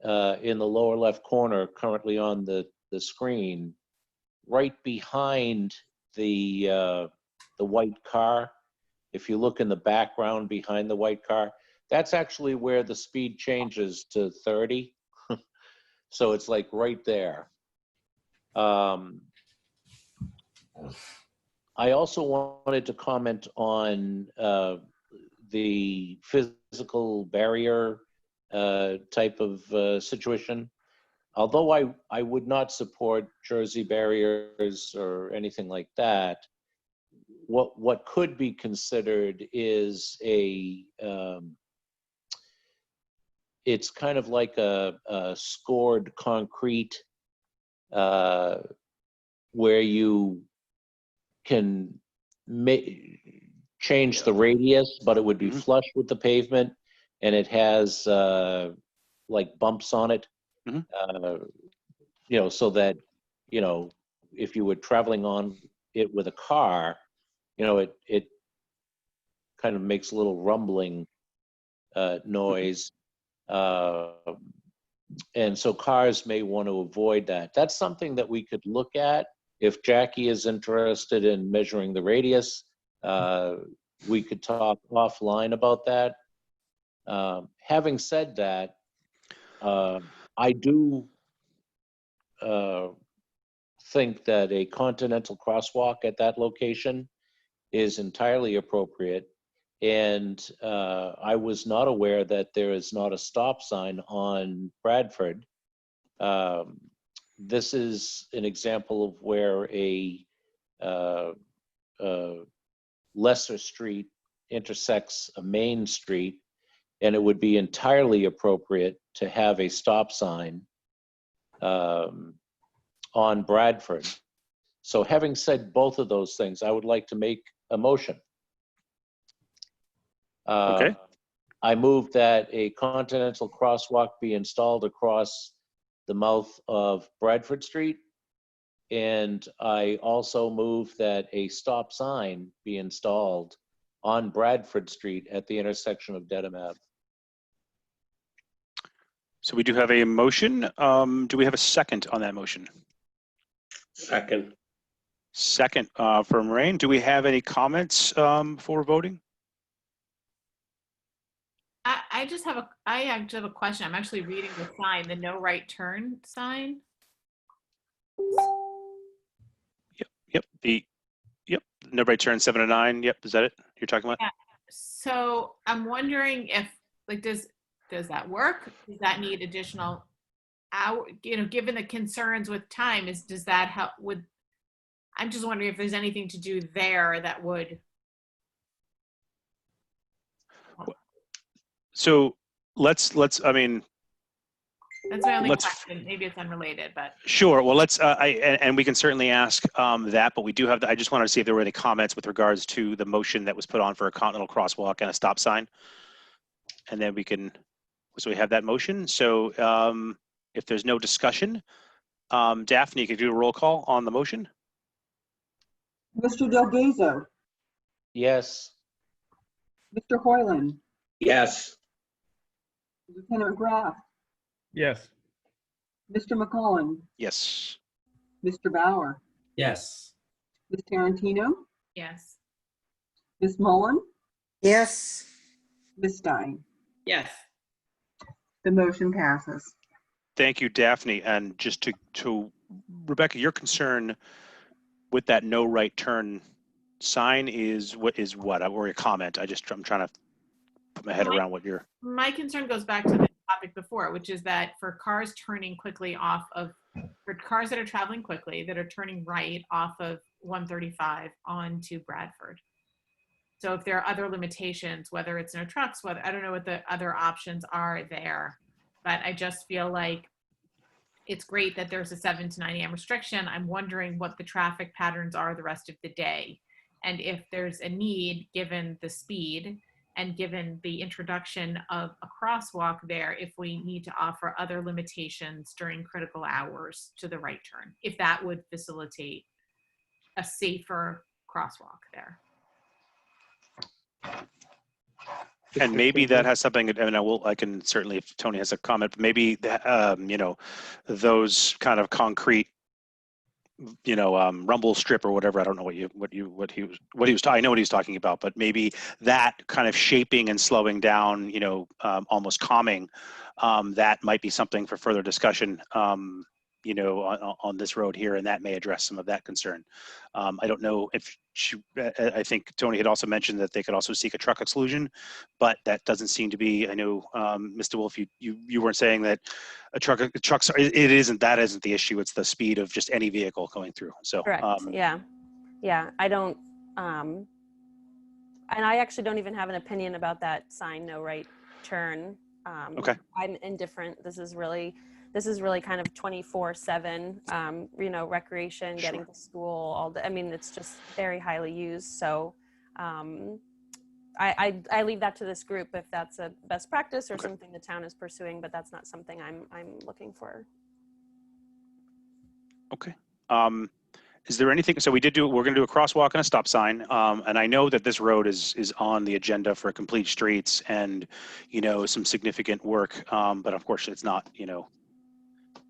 in the lower left corner currently on the screen, right behind the white car. If you look in the background behind the white car, that's actually where the speed changes to 30. So it's like right there. I also wanted to comment on the physical barrier type of situation. Although I would not support Jersey barriers or anything like that, what could be considered is it's kind of like a scored concrete where you can change the radius, but it would be flush with the pavement, and it has like bumps on it, so that, if you were traveling on it with a car, it kind of makes a little rumbling noise. And so cars may want to avoid that. That's something that we could look at. If Jackie is interested in measuring the radius, we could talk offline about that. Having said that, I do think that a Continental crosswalk at that location is entirely appropriate. And I was not aware that there is not a stop sign on Bradford. This is an example of where a lesser street intersects a main street, and it would be entirely appropriate to have a stop sign on Bradford. So having said both of those things, I would like to make a motion. Okay. I move that a Continental crosswalk be installed across the mouth of Bradford Street. And I also move that a stop sign be installed on Bradford Street at the intersection of Dedham Ave. So we do have a motion. Do we have a second on that motion? Second. Second from Rain. Do we have any comments before voting? I actually have a question. I'm actually reading the sign, the no right turn sign. Yep. No right turn 7 to 9. Yep. Is that it you're talking about? Yeah. So I'm wondering if, like, does that work? Does that need additional hour? Given the concerns with time, does that help? I'm just wondering if there's anything to do there that would. So let's. I mean. That's my only question. Maybe it's unrelated, but. Sure. Well, let's, and we can certainly ask that, but we do have, I just wanted to see if there were any comments with regards to the motion that was put on for a Continental crosswalk and a stop sign. And then we can So we have that motion. So if there's no discussion, Daphne, could you do a roll call on the motion? Mr. Delgado, Yes. Mr. Hoyland, Yes. Lieutenant McGrath, Yes. Mr. McCollum, Yes. Mr. Bauer, Yes. Ms. Tarantino, Yes. Ms. Mullen, yes, Ms. Stein. Yes. The motion passes. Thank you, Daphne. And just to Rebecca, your concern with that no right turn sign is what, or a comment? I'm trying to put my head around what you're. My concern goes back to the topic before, which is that for cars turning quickly for cars that are traveling quickly, that are turning right off of 135 onto Bradford. So if there are other limitations, whether it's no trucks, I don't know what the other options are there, but I just feel like it's great that there's a 7 to 9 a.m. restriction. I'm wondering what the traffic patterns are the rest of the day. And if there's a need, given the speed and given the introduction of a crosswalk there, if we need to offer other limitations during critical hours to the right turn, if that would facilitate a safer crosswalk there. And maybe that has something, and I can certainly, if Tony has a comment, but maybe, those kind of concrete, rumble strip or whatever. I don't know what he was I know what he was talking about, but maybe that kind of shaping and slowing down, almost calming, that might be something for further discussion, on this road here, and that may address some of that concern. I don't know if I think Tony had also mentioned that they could also seek a truck exclusion, but that doesn't seem to be, I know, Mr. Wolf, you weren't saying that trucks, that isn't the issue. It's the speed of just any vehicle going through. So, Correct. Yeah. I don't, and I actually don't even have an opinion about that sign, no right turn. Okay. I'm indifferent. This is really kind of 24/7, recreation, getting to school, all the, it's just very highly used. So I leave that to this group if that's a best practice or something the town is pursuing, but that's not something I'm looking for. Okay. Is there anything, so we're going to do a crosswalk and a stop sign. And I know that this road is on the agenda for complete streets and, some significant work. But of course it's not,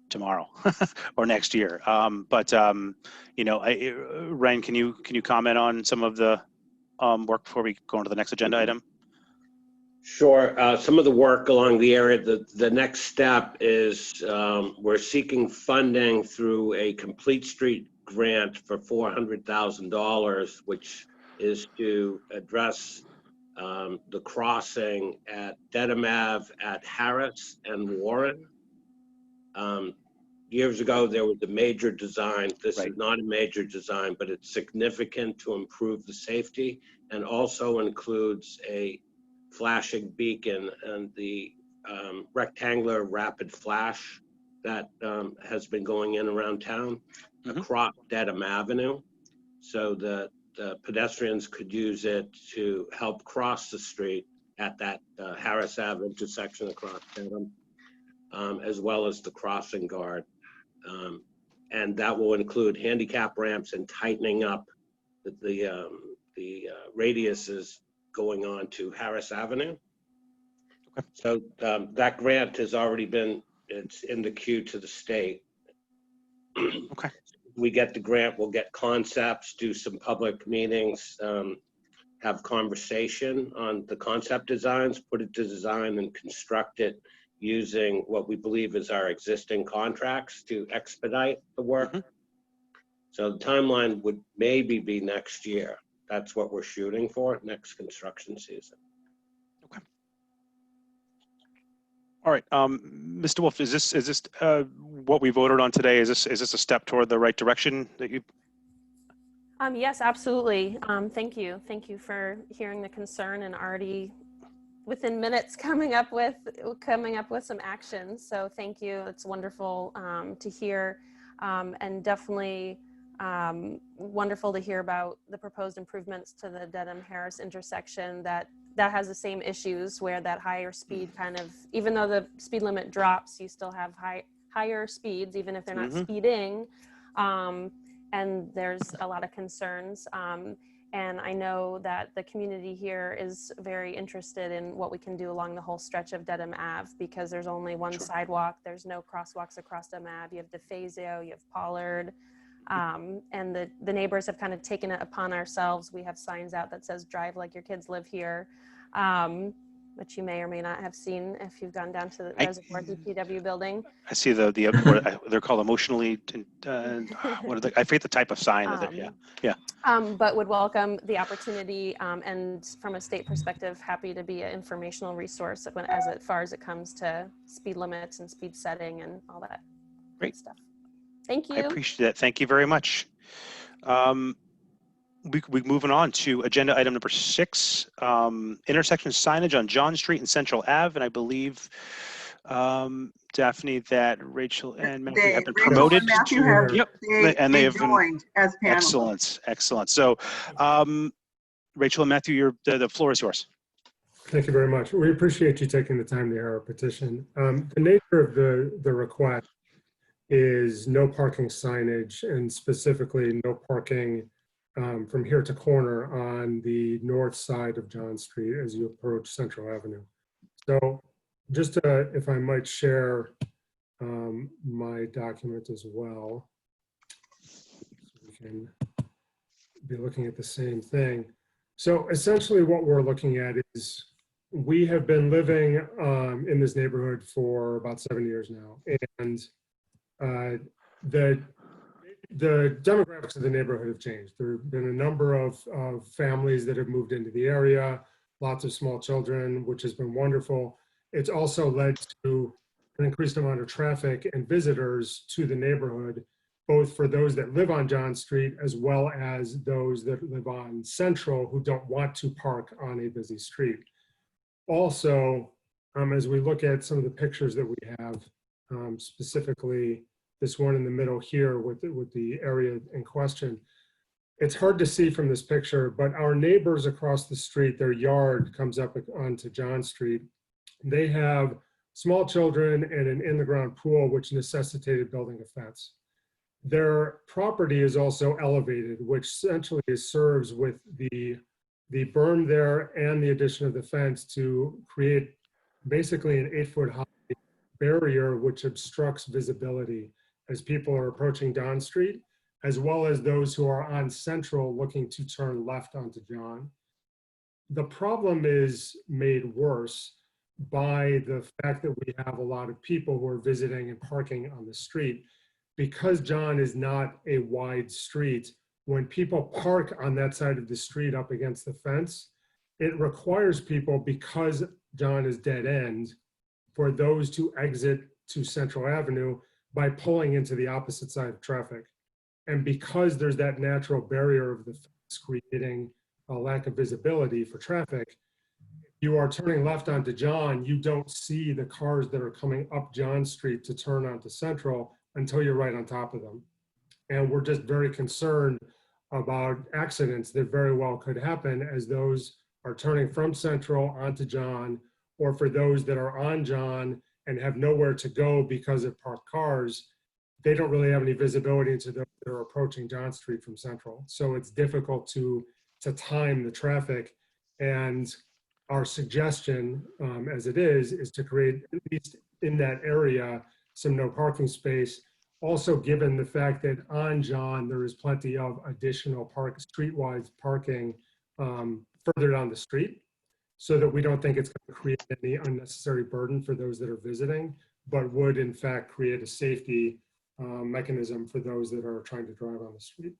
tomorrow or next year. Ren, can you comment on some of the work before we go on to the next agenda item? Sure. Some of the work along the area, the next step is we're seeking funding through a complete street grant for $400,000, which is to address the crossing at Denim Ave at Harris and Warren. Years ago, there was a major design. This is not a major design, but it's significant to improve the safety and also includes a flashing beacon and the rectangular rapid flash that has been going in around town across Dedham Avenue. So the pedestrians could use it to help cross the street at that Harris Ave intersection across Dedham, as well as the crossing guard. And that will include handicap ramps and tightening up the radiuses going on to Harris Avenue. Okay. So that grant has already it's in the queue to the state. Okay. We get the grant, we'll get concepts, do some public meetings, have conversation on the concept designs, put it to design and construct it using what we believe is our existing contracts to expedite the work. So the timeline would maybe be next year. That's what we're shooting for, next construction season. Okay. All right, Mr. Wolf, is this what we voted on today? Is this a step toward the right direction that you? Yes, absolutely. Thank you for hearing the concern and already within minutes coming up with some action. So thank you. It's wonderful to hear, and definitely wonderful to hear about the proposed improvements to the Dedham Harris intersection that that has the same issues where that higher speed kind of, even though the speed limit drops, you still have higher speeds, even if they're not speeding. And there's a lot of concerns. And I know that the community here is very interested in what we can do along the whole stretch of Dedham Ave, because there's only one sidewalk. There's no crosswalks across Dedham Ave. You have DeFazio, you have Pollard. And the neighbors have kind of taken it upon ourselves. We have signs out that says "Drive like your kids live here," which you may or may not have seen if you've gone down to the Reservoir DPW building. I see what they're called emotionally. What are they? I forget the type of sign that. Yeah. But would welcome the opportunity, and from a state perspective, happy to be an informational resource as far as it comes to speed limits and speed setting and all that great stuff. Thank you. I appreciate that. Thank you very much. We're moving on to agenda item number 6, intersection signage on John Street and Central Ave. And I believe, Daphne, that Rachel and Matthew have been promoted. Matthew they have joined as panelists. Excellent. So, Rachel and Matthew, the floor is yours. Thank you very much. We appreciate you taking the time to hear our petition. The nature of the request is no parking signage, and specifically no parking from here to corner on the north side of John Street as you approach Central Avenue. So just if I might share my document as well, so we can be looking at the same thing. So essentially what we're looking at is we have been living in this neighborhood for about 7 years now, and the demographics of the neighborhood have changed. There have been a number of families that have moved into the area, lots of small children, which has been wonderful. It's also led to an increased amount of traffic and visitors to the neighborhood, both for those that live on John Street as well as those that live on Central who don't want to park on a busy street. Also, as we look at some of the pictures that we have, specifically this one in the middle here with the area in question, it's hard to see from this picture, but our neighbors across the street, their yard comes up onto John Street. They have small children and an in-the-ground pool, which necessitated building a fence. Their property is also elevated, which essentially serves with the berm there and the addition of the fence to create basically an 8-foot high barrier which obstructs visibility as people are approaching John Street, as well as those who are on Central looking to turn left onto John. The problem is made worse by the fact that we have a lot of people who are visiting and parking on the street. Because John is not a wide street, when people park on that side of the street up against the fence, it requires people, because John is dead end, for those to exit to Central Avenue by pulling into the opposite side of traffic. And because there's that natural barrier of the fence creating a lack of visibility for traffic, you are turning left onto John, you don't see the cars that are coming up John Street to turn onto Central until you're right on top of them. And we're just very concerned about accidents that very well could happen as those are turning from Central onto John, or for those that are on John and have nowhere to go because of parked cars, they don't really have any visibility into those that are approaching John Street from Central. So it's difficult to time the traffic. And our suggestion, as it is to create, at least in that area, some no parking space. Also, given the fact that on John, there is plenty of additional streetwide parking further down the street, so that we don't think it's going to create any unnecessary burden for those that are visiting, but would in fact create a safety mechanism for those that are trying to drive on the street.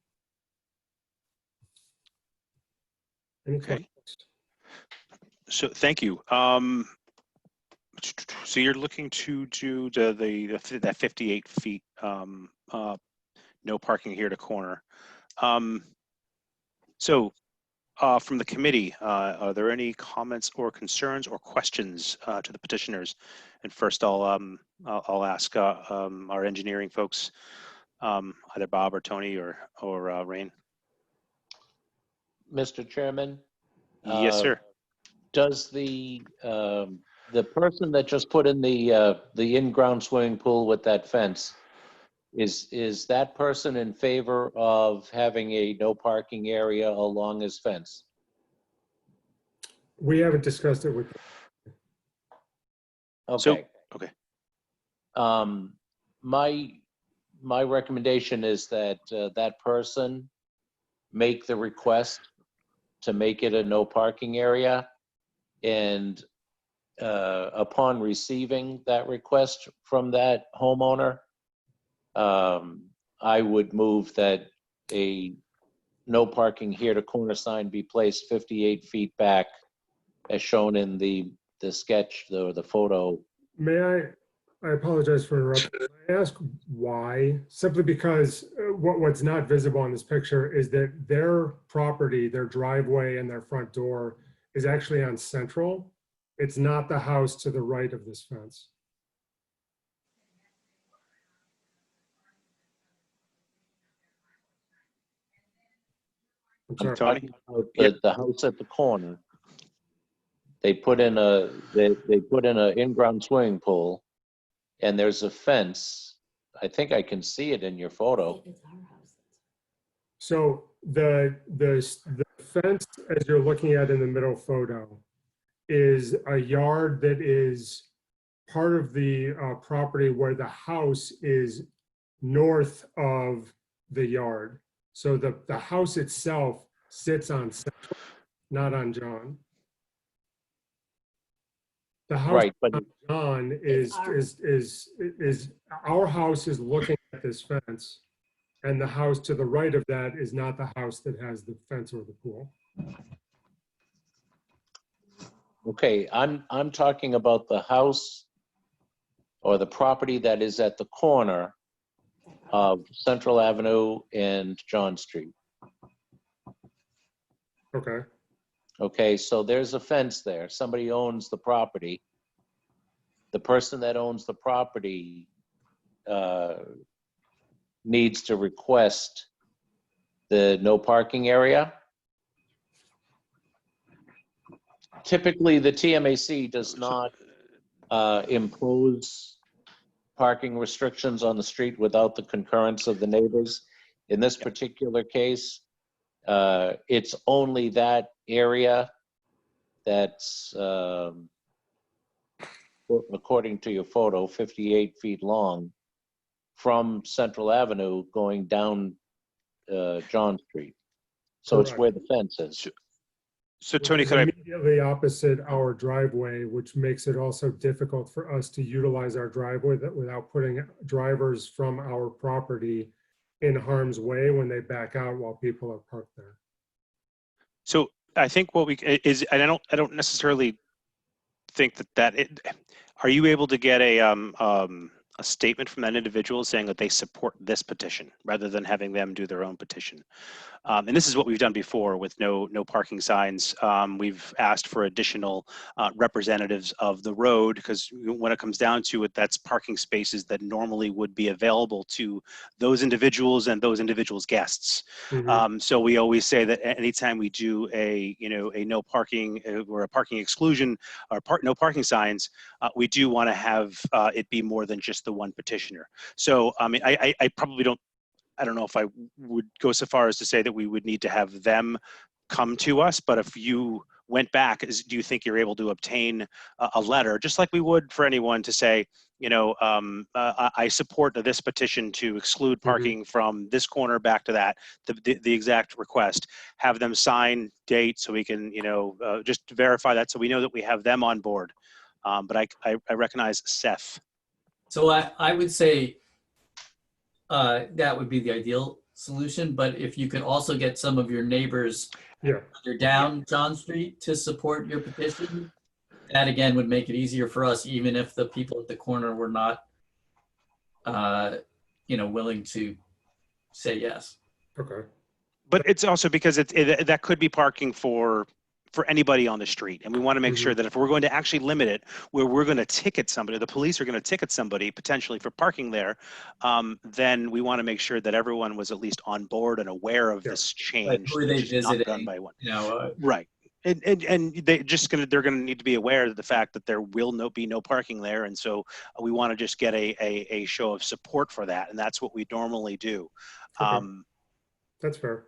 Any questions? So thank you. So you're looking to do that 58 feet, no parking here to corner. So from the committee, are there any comments or concerns or questions to the petitioners? And first I'll ask our engineering folks, either Bob or Tony or Rain. Mr. Chairman? Yes, sir. Does the person that just put in the in-ground swimming pool with that fence, is that person in favor of having a no parking area along his fence? We haven't discussed it with. Okay. So, okay. My recommendation is that that person make the request to make it a no parking area, and upon receiving that request from that homeowner, I would move that a no parking here to corner sign be placed 58 feet back as shown in the sketch, the photo. May I apologize for interrupting. May I ask why? Simply because what's not visible on this picture is that their property, their driveway and their front door is actually on Central. It's not the house to the right of this fence. I'm sorry. Talking about the house at the corner. They put in an in-ground swimming pool, and there's a fence. I think I can see it in your photo. So the fence, as you're looking at in the middle photo, is a yard that is part of the property where the house is north of the yard. So the house itself sits on Central, not on John. The house Right, but on John is our house is looking at this fence, and the house to the right of that is not the house that has the fence or the pool. okay, I'm talking about the house or the property that is at the corner of Central Avenue and John Street. Okay. Okay, so there's a fence there. Somebody owns the property. The person that owns the property needs to request the no parking area. Typically, the TMAC does not impose parking restrictions on the street without the concurrence of the neighbors. In this particular case, it's only that area that's, according to your photo, 58 feet long from Central Avenue going down John Street. So it's Correct. where the fence is. So Tony, Which is could I? immediately opposite our driveway, which makes it also difficult for us to utilize our driveway without putting drivers from our property in harm's way when they back out while people are parked there. So I think what we is, and I don't necessarily think are you able to get a statement from that individual saying that they support this petition rather than having them do their own petition? And this is what we've done before with no parking signs. We've asked for additional representatives of the road, because when it comes down to it, that's parking spaces that normally would be available to those individuals and those individuals' guests. Mm-hmm. So we always say that anytime we do a no parking or a parking exclusion or no parking signs, we do want to have it be more than just the one petitioner. So I mean, I probably I don't know if I would go so far as to say that we would need to have them come to us, but if you went back, do you think you're able to obtain a letter, just like we would for anyone, to say, I support this petition to exclude parking from this corner back to that, the exact request, have them sign, date, so we can, just verify that so we know that we have them on board. But I recognize Seth. So I would say that would be the ideal solution, but if you could also get some of your neighbors further down John Street to support your petition, that again would make it easier for us, even if the people at the corner were not, willing to say yes. Okay. But it's also because that could be parking for anybody on the street. And we want to make sure that if we're going to actually limit it, where we're going to ticket somebody, the police are going to ticket somebody potentially for parking there, then we want to make sure that everyone was at least on board and aware of this change. Who are they visiting? Not done by one. Right. And they're gonna need to be aware of the fact that there will be no parking there, and so we want to just get a show of support for that, and that's what we normally do. Okay. That's fair.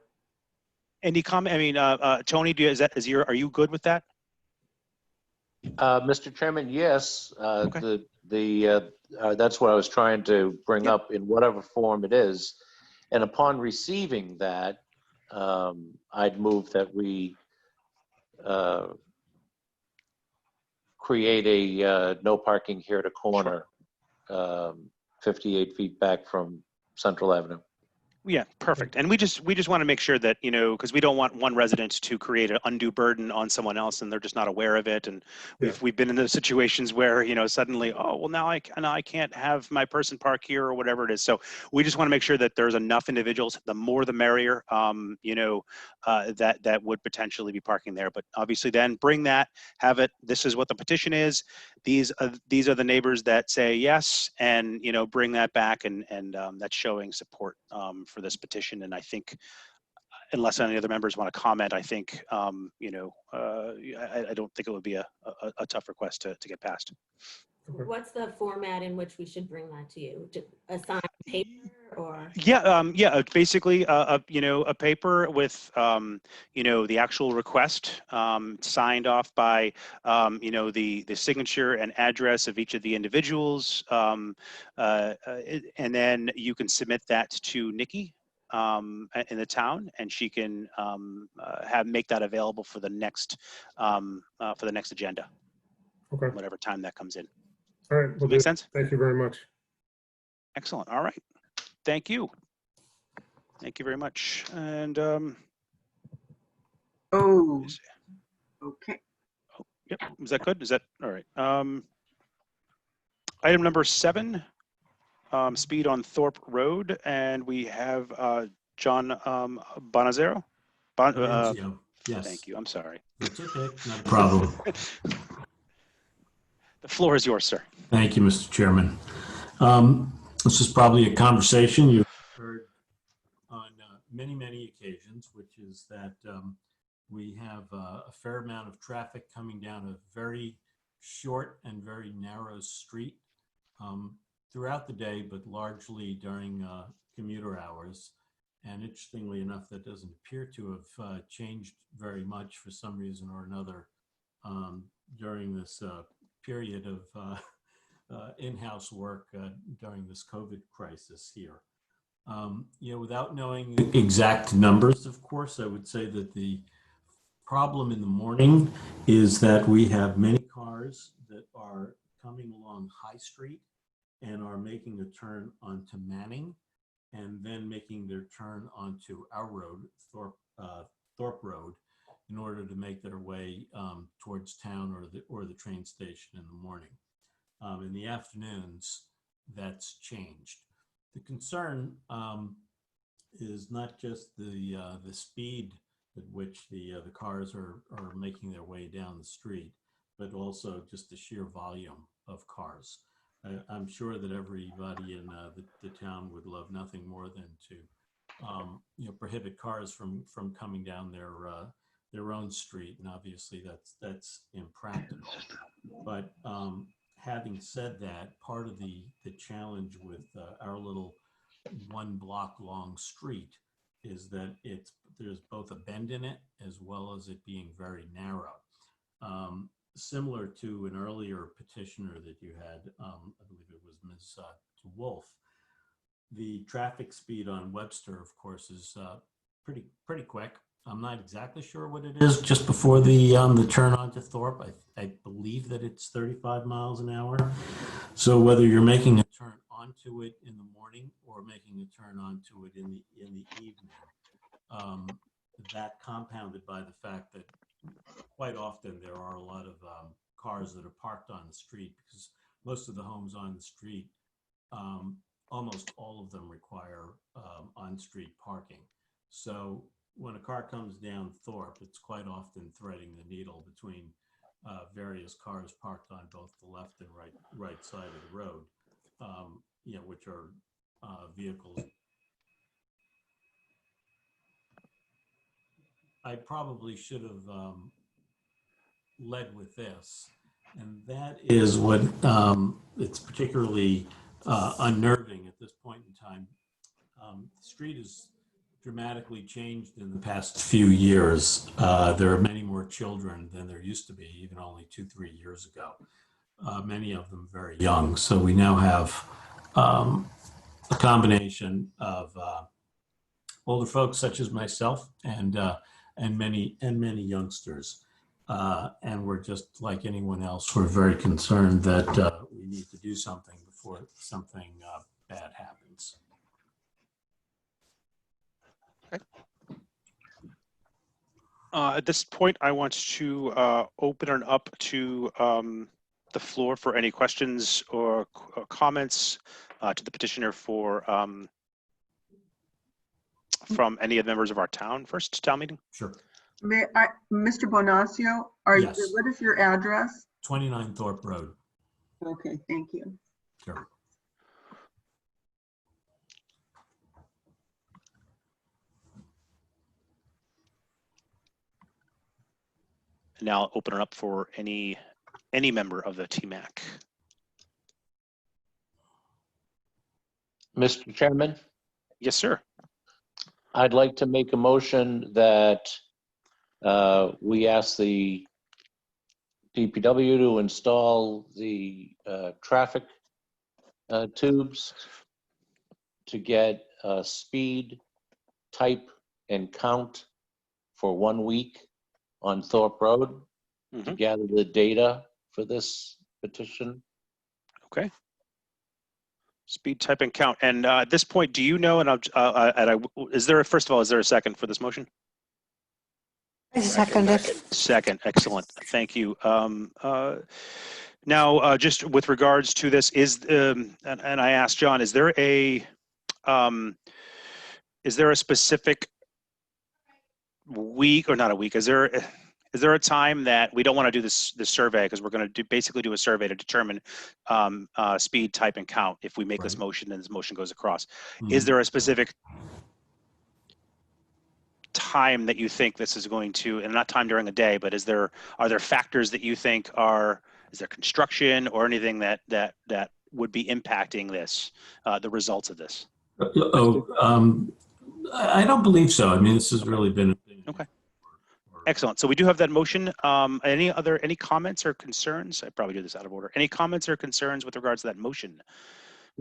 Any comment? I mean, Tony, are you good with that? Mr. Chairman, yes. Okay. That's what I was trying to bring Yep. up in whatever form it is. And upon receiving that, I'd move that we create a no parking here to corner, 58 feet back from Central Avenue. Yeah, perfect. And we just want to make sure that, because we don't want one resident to create an undue burden on someone else and they're just not aware of it. And we've been in those situations where, suddenly, oh, well, now I can't have my person park here or whatever it is. So we just want to make sure that there's enough individuals, the more the merrier, that would potentially be parking there. But obviously then bring that, have it, this is what the petition is. These are the neighbors that say yes, and, bring that back, and that's showing support for this petition. And I think, unless any other members want to comment, I think, I don't think it would be a tough request to get passed. What's the format in which we should bring that to you? A signed paper or? Yeah, basically, a paper with, the actual request signed off by, the signature and address of each of the individuals, and then you can submit that to Nikki in the town, and she can make that available for the next agenda. Okay. Whatever time that comes in. All right. Does that make sense? Thank you very much. Excellent. All right. Thank you. Thank you very much. And oh, okay. Oh, yep. Is that good? Is that all right? Item number 7, speed on Thorpe Road, and we have John Bonazero. Yes. Thank you. I'm sorry. That's okay. Not a problem. The floor is yours, sir. Thank you, Mr. Chairman. This is probably a conversation you've heard on many, many occasions, which is that we have a fair amount of traffic coming down a very short and very narrow street throughout the day, but largely during commuter hours. And interestingly enough, that doesn't appear to have changed very much for some reason or another during this period of in-house work during this COVID crisis here. Without knowing exact numbers, of course, I would say that the problem in the morning is that we have many cars that are coming along High Street and are making a turn onto Manning, and then making their turn onto our road, Thorpe Road, in order to make their way towards town or the train station in the morning. In the afternoons, that's changed. The concern is not just the speed at which the cars are making their way down the street, but also just the sheer volume of cars. I'm sure that everybody in the town would love nothing more than to prohibit cars from coming down their own street, and obviously that's impractical. But having said that, part of the challenge with our little 1 block long street is that there's both a bend in it as well as it being very narrow. Similar to an earlier petitioner that you had, I believe it was Ms. Wolf, the traffic speed on Webster, of course, is pretty quick. I'm not exactly sure what it is just before the turn onto Thorpe. I believe that it's 35 miles an hour. So whether you're making a turn onto it in the morning or making a turn onto it in the evening, that compounded by the fact that quite often there are a lot of cars that are parked on the street, because most of the homes on the street, almost all of them require on-street parking. So when a car comes down Thorpe, it's quite often threading the needle between various cars parked on both the left and right side of the road, which are vehicles. I probably should have led with this, and that is what it's particularly unnerving at this point in time. The street has dramatically changed in the past few years. There are many more children than there used to be, even only 2-3 years ago. Many of them very young. So we now have a combination of older folks such as myself and many youngsters. And we're just like anyone else. We're very concerned that we need to do something before something bad happens. Okay. At this point, I want to open it up to the floor for any questions or comments to the petitioner for from any of the members of our town meeting. Sure. Mr. Bonacio, Yes. what is your address? 29 Thorpe Road. Okay, thank you. Sure. Now I'll open it up for any member of the TMAC. Mr. Chairman, Yes, sir. I'd like to make a motion that we ask the DPW to install the traffic tubes to get speed, type, and count for 1 week on Thorpe Road to gather the data for this petition. Okay. Speed, type, and count. And at this point, do you know? And is there first of all, is there a second for this motion? I second it. Second, excellent. Thank you. Now, just with regards to this, and I asked John, is there a specific week, or not a week? Is there a time that we don't want to do this survey, because we're going to basically do a survey to determine speed, type, and count if we make this motion and this motion goes across? Is there a specific time that you think this is going to, and not time during the day, but are there factors that you think is there construction or anything that would be impacting this, the results of this? I don't believe so. I mean, this has really been okay. Excellent. So we do have that motion. Any comments or concerns? I probably do this out of order. Any comments or concerns with regards to that motion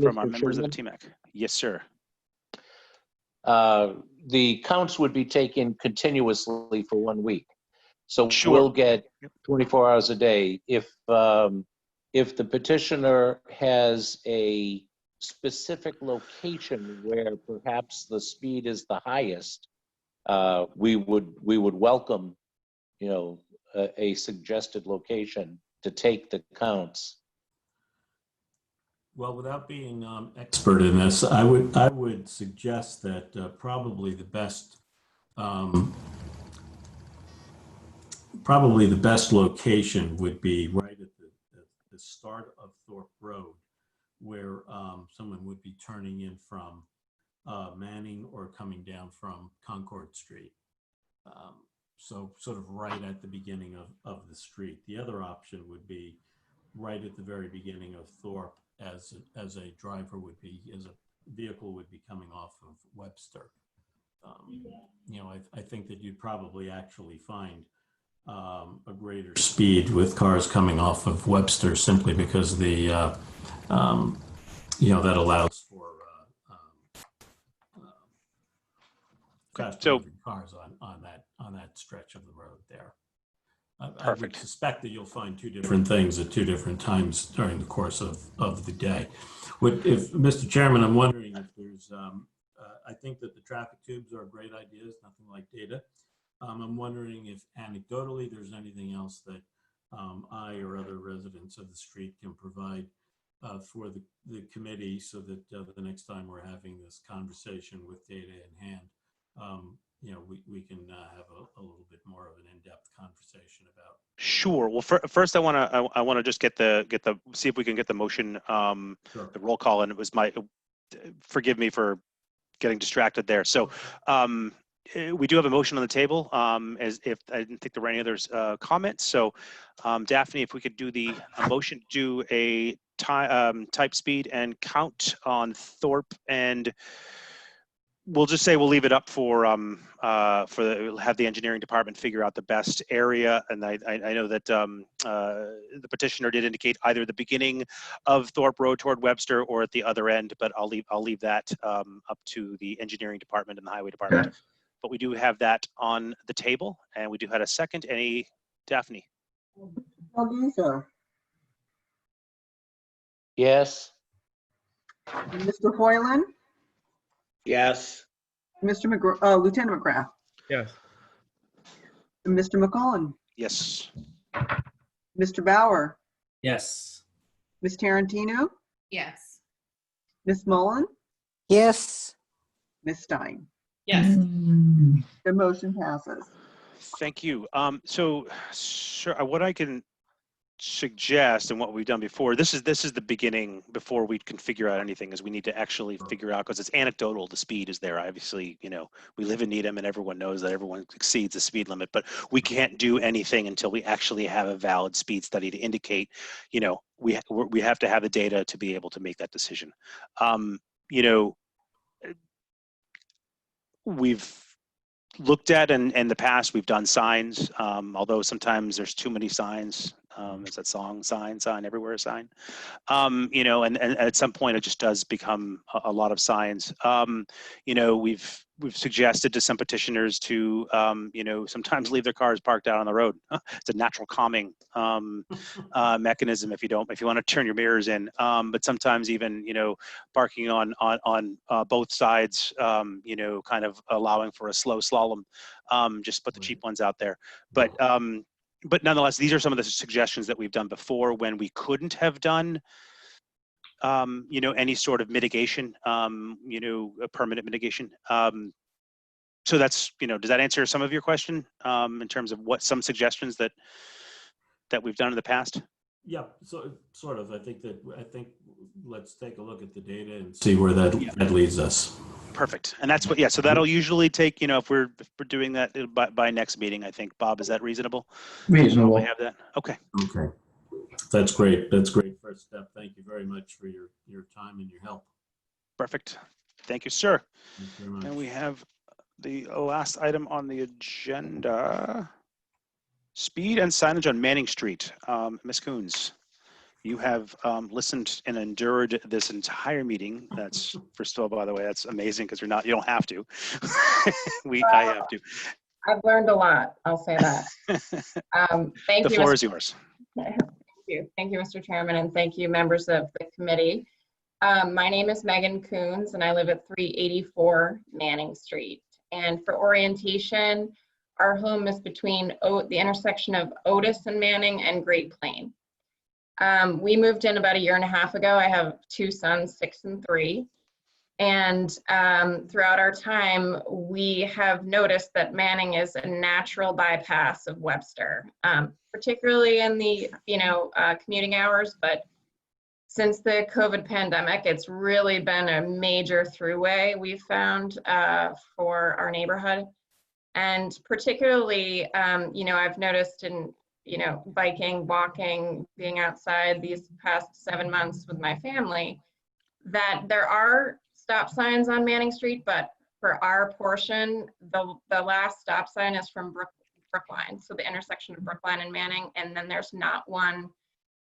from our members of the TMAC? Yes, sir. The counts would be taken continuously for 1 week. So Sure. We'll get 24 hours a day. If the petitioner has a specific location where perhaps the speed is the highest, we would welcome, a suggested location to take the counts. Well, without being expert in this, I would suggest that probably the best location would be right at the start of Thorpe Road, where someone would be turning in from Manning or coming down from Concord Street. So sort of right at the beginning of the street. The other option would be right at the very beginning of Thorpe, as a driver would be, as a vehicle would be coming off of Webster. I think that you'd probably actually find a greater speed with cars coming off of Webster, simply because that allows for fast moving cars on that stretch of the road there. I would suspect that you'll find two different things at two different times during the course of the day. If Mr. Chairman, I'm wondering if there's, I think that the traffic tubes are a great idea. It's nothing like data. I'm wondering if anecdotally there's anything else that I or other residents of the street can provide for the committee, so that the next time we're having this conversation with data in hand, we can have a little bit more of an in-depth conversation about. Sure. Well, first I want to just see if we can get the motion, Sure. the roll call, and it was forgive me for getting distracted there. So, we do have a motion on the table, as if I didn't think there were any others comments. So Daphne, if we could do a motion, do a type speed and count on Thorpe, and we'll just say we'll leave it up for have the engineering department figure out the best area. And I know that the petitioner did indicate either the beginning of Thorpe Road toward Webster or at the other end, but I'll leave that up to the engineering department and the highway department. Okay. But we do have that on the table, and we do have a second. Daphne? Yes. Mr. Hoyland? Yes. Lieutenant McGrath? Yes. Mr. McCullen? Yes. Mr. Bauer? Yes. Ms. Tarantino? Yes. Ms. Mullen? Yes. Ms. Stein? Yes. The motion passes. Thank you. So, sure, what I can suggest, and what we've done before, this is the beginning before we can figure out anything, is we need to actually figure out, because it's anecdotal, the speed is there. Obviously, we live in Needham and everyone knows that everyone exceeds the speed limit, but we can't do anything until we actually have a valid speed study to indicate, we have to have the data to be able to make that decision. We've looked at, in the past, we've done signs, although sometimes there's too many signs. Is that song, sign everywhere, a sign? And at some point it just does become a lot of signs. We've suggested to some petitioners to, sometimes leave their cars parked out on the road. It's a natural calming mechanism if you want to turn your mirrors in. But sometimes even, parking on both sides, kind of allowing for a slow slalom, just put the cheap ones out there. But nonetheless, these are some of the suggestions that we've done before when we couldn't have done, any sort of mitigation, a permanent mitigation. So that's, does that answer some of your question in terms of what some suggestions that we've done in the past? Yeah, so sort of. I think let's take a look at the data and see where that leads us. Perfect. And that's what, so that'll usually take, if we're doing that by next meeting, I think. Bob, is that reasonable? Reasonable. We have that. Okay. Okay. That's great. That's great first step. Thank you very much for your time and your help. Perfect. Thank you, sir. Thank you very much. And we have the last item on the agenda. Speed and signage on Manning Street. Ms. Coons, you have listened and endured this entire meeting. That's, first of all, by the way, that's amazing, because you don't have to. I have to. I've learned a lot, I'll say that. Thank you. The floor is yours. Thank you. Thank you, Mr. Chairman, and thank you, members of the committee. My name is Megan Coons, and I live at 384 Manning Street. And for orientation, our home is between the intersection of Otis and Manning and Great Plain. We moved in about 1.5 years ago. I have 2 sons, 6 and 3. And throughout our time, we have noticed that Manning is a natural bypass of Webster, particularly in the commuting hours. But since the COVID pandemic, it's really been a major throughway we've found for our neighborhood. And particularly, I've noticed in biking, walking, being outside these past 7 months with my family, that there are stop signs on Manning Street, but for our portion, the last stop sign is from Brookline, so the intersection of Brookline and Manning, and then there's not one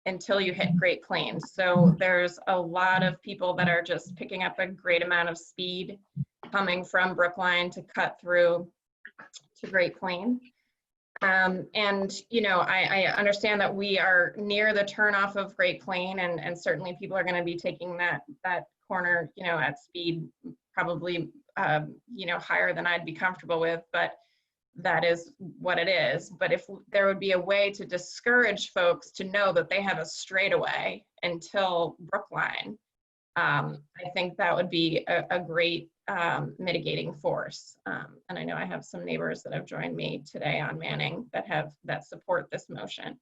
until you hit Great Plains. So there's a lot of people that are just picking up a great amount of speed coming from Brookline to cut through to Great Plains. And I understand that we are near the turnoff of Great Plain, and certainly people are going to be taking that corner, at speed probably, higher than I'd be comfortable with, but that is what it is. But if there would be a way to discourage folks to know that they have a straightaway until Brookline, I think that would be a great mitigating force. And I know I have some neighbors that have joined me today on Manning that support this motion.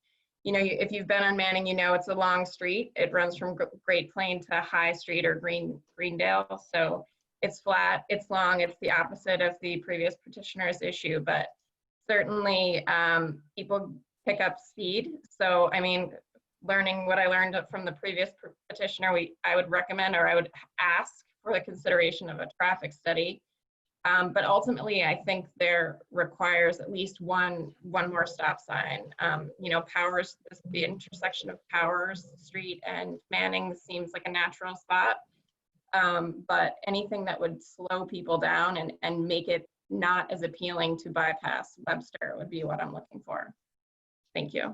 If you've been on Manning, it's a long street. It runs from Great Plain to High Street or Greendale. So It's flat, it's long, it's the opposite of the previous petitioner's issue, but certainly people pick up speed. So, I mean, learning what I learned from the previous petitioner, I would recommend, or I would ask for the consideration of a traffic study. But ultimately, I think there requires at least one more stop sign. You know, Powers, the intersection of Powers Street and Manning seems like a natural spot. But anything that would slow people down and make it not as appealing to bypass Webster would be what I'm looking for. Thank you.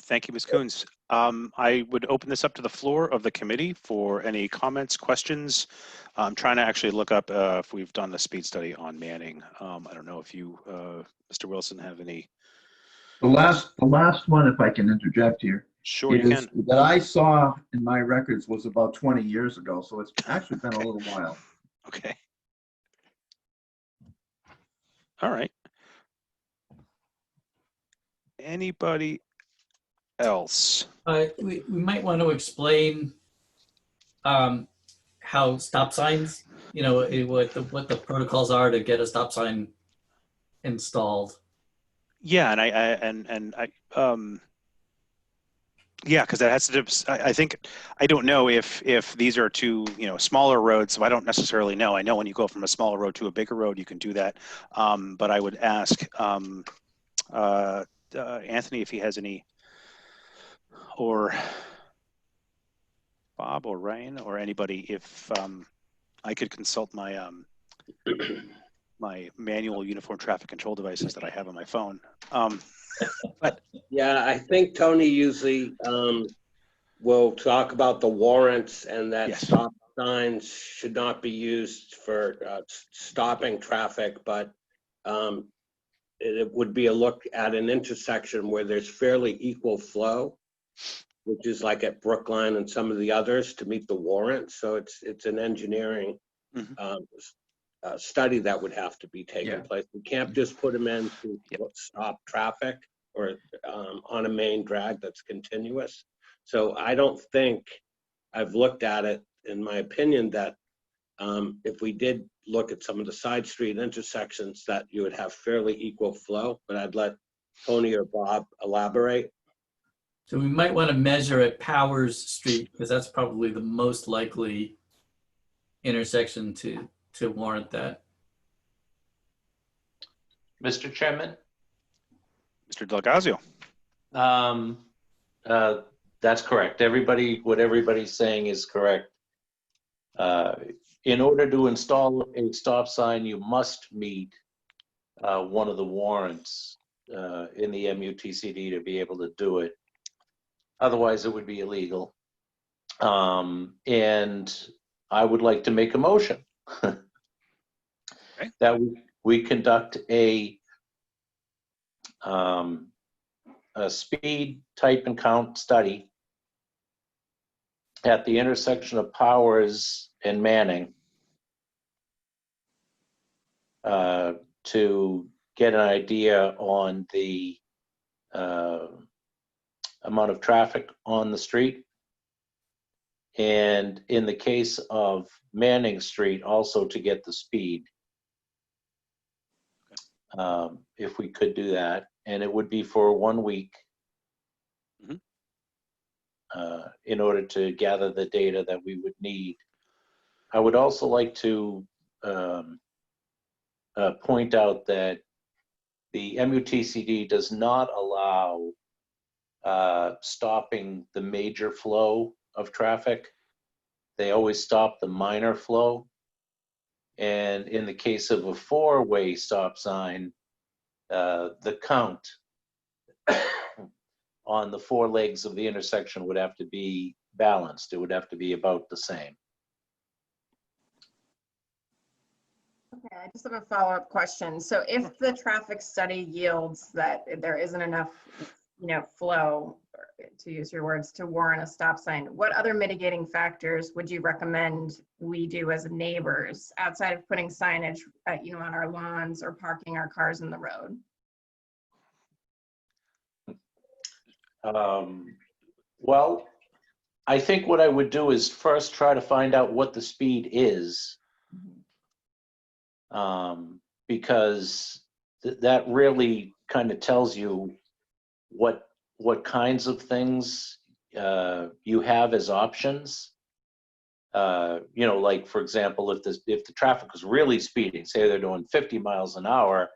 Thank you, Ms. Coons. I would open this up to the floor of the committee for any comments, questions. I'm trying to actually look up if we've done the speed study on Manning. I don't know if you, Mr. Wilson, have any. The last one, if I can interject here. Sure, you can. That I saw in my records was about 20 years ago, so it's actually been a little while. Okay. All right. Anybody else? We might want to explain how stop signs, you know, what the protocols are to get a stop sign installed. Yeah, yeah, because that has to do. I think I don't know if these are two, you know, smaller roads, so I don't necessarily know. I know when you go from a smaller road to a bigger road, you can do that. But I would ask Anthony if he has any, or Bob or Ryan or anybody, if I could consult my my manual uniform traffic control devices that I have on my phone. But yeah, I think Tony usually will talk about the warrants and that yes. Stop signs should not be used for stopping traffic, but it would be a look at an intersection where there's fairly equal flow, which is like at Brookline and some of the others, to meet the warrant. So it's an engineering study that would have to be taking place. We can't just put them in to stop traffic or on a main drag that's continuous. So I don't think, I've looked at it, in my opinion, that if we did look at some of the side street intersections, that you would have fairly equal flow, but I'd let Tony or Bob elaborate. So we might want to measure at Powers Street, because that's probably the most likely intersection to warrant that. Mr. Chairman? Mr. Delgazio. That's correct. What everybody's saying is correct. In order to install a stop sign, you must meet one of the warrants in the MUTCD to be able to do it. Otherwise, it would be illegal. And I would like to make a motion that we conduct a speed, type, and count study at the intersection of Powers and Manning to get an idea on the amount of traffic on the street. And in the case of Manning Street, also to get the speed. If we could do that, and it would be for 1 week in order to gather the data that we would need. I would also like to point out that the MUTCD does not allow stopping the major flow of traffic. They always stop the minor flow. And in the case of a four-way stop sign, the count on the four legs of the intersection would have to be balanced. It would have to be about the same. Okay, I just have a follow-up question. So if the traffic study yields that there isn't enough, flow, to use your words, to warrant a stop sign, what other mitigating factors would you recommend we do as neighbors outside of putting signage, on our lawns or parking our cars in the road? Well, I think what I would do is first try to find out what the speed is. Because that really kind of tells you what kinds of things you have as options. You know, like for example, if the traffic is really speeding, say they're doing 50 miles an hour,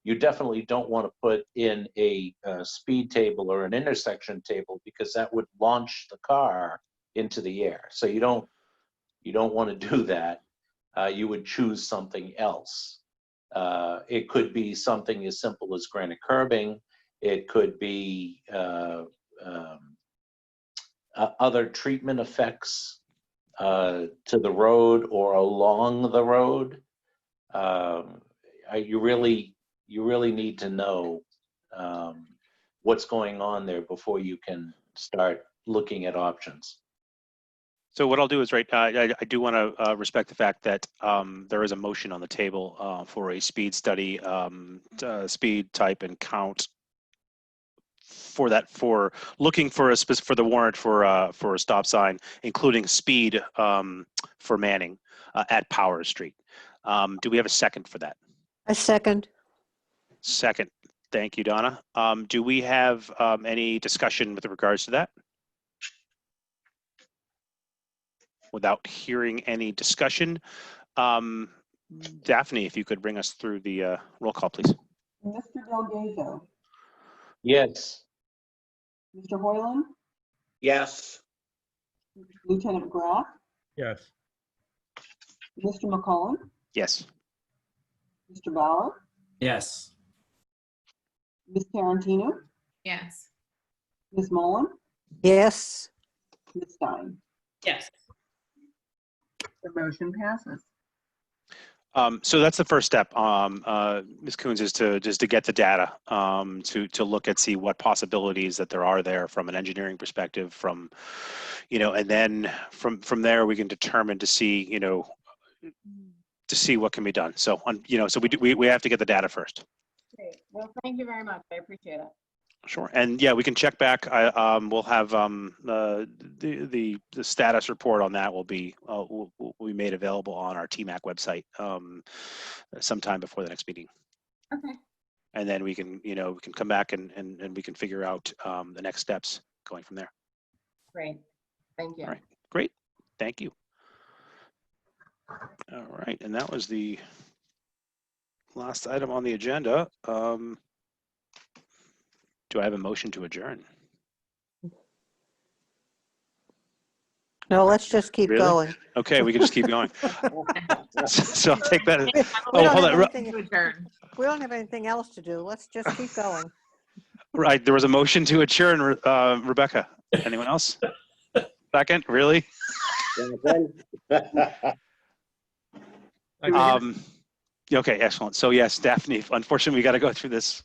you definitely don't want to put in a speed table or an intersection table, because that would launch the car into the air. So you don't want to do that. You would choose something else. It could be something as simple as granite curbing. It could be other treatment effects to the road or along the road. You really need to know what's going on there before you can start looking at options. So what I'll do is, I do want to respect the fact that there is a motion on the table for a speed study, speed type and count for looking for for the warrant for a stop sign, including speed for Manning at Powers Street. Do we have a second for that? A second. Second. Thank you, Donna. Do we have any discussion with regards to that? Without hearing any discussion, Daphne, if you could bring us through the roll call, please. Mr. Delgado, Yes. Mr. Hoyland, Yes. Lieutenant McGrath, Yes. Mr. McCollum, Yes. Mr. Bauer, Yes. Ms. Tarantino, Yes. Ms. Mullen, Yes. Ms. Stein. Yes. The motion passes. So that's the first step, Ms. Coons, is to get the data, to look at, see what possibilities that there are there from an engineering perspective, from, and then from there we can determine to see, what can be done. So, so we have to get the data first. Great. Well, thank you very much. I appreciate it. Sure, and yeah, we can check back. We'll have the status report on that will be made available on our TMAC website sometime before the next meeting. Okay. And then we can we can come back and we can figure out the next steps going from there. Great. Thank you. All right, great, thank you. All right, and that was the last item on the agenda. Do I have a motion to adjourn? No, let's just keep Really? going. Okay, we can just keep going. So I'll take that. We Oh, don't hold have on. anything- we don't have anything else to do. Let's just keep going. Right, there was a motion to adjourn, Rebecca. Anyone else? Second, really? Okay, excellent. So yes, Daphne, unfortunately, we got to go through this.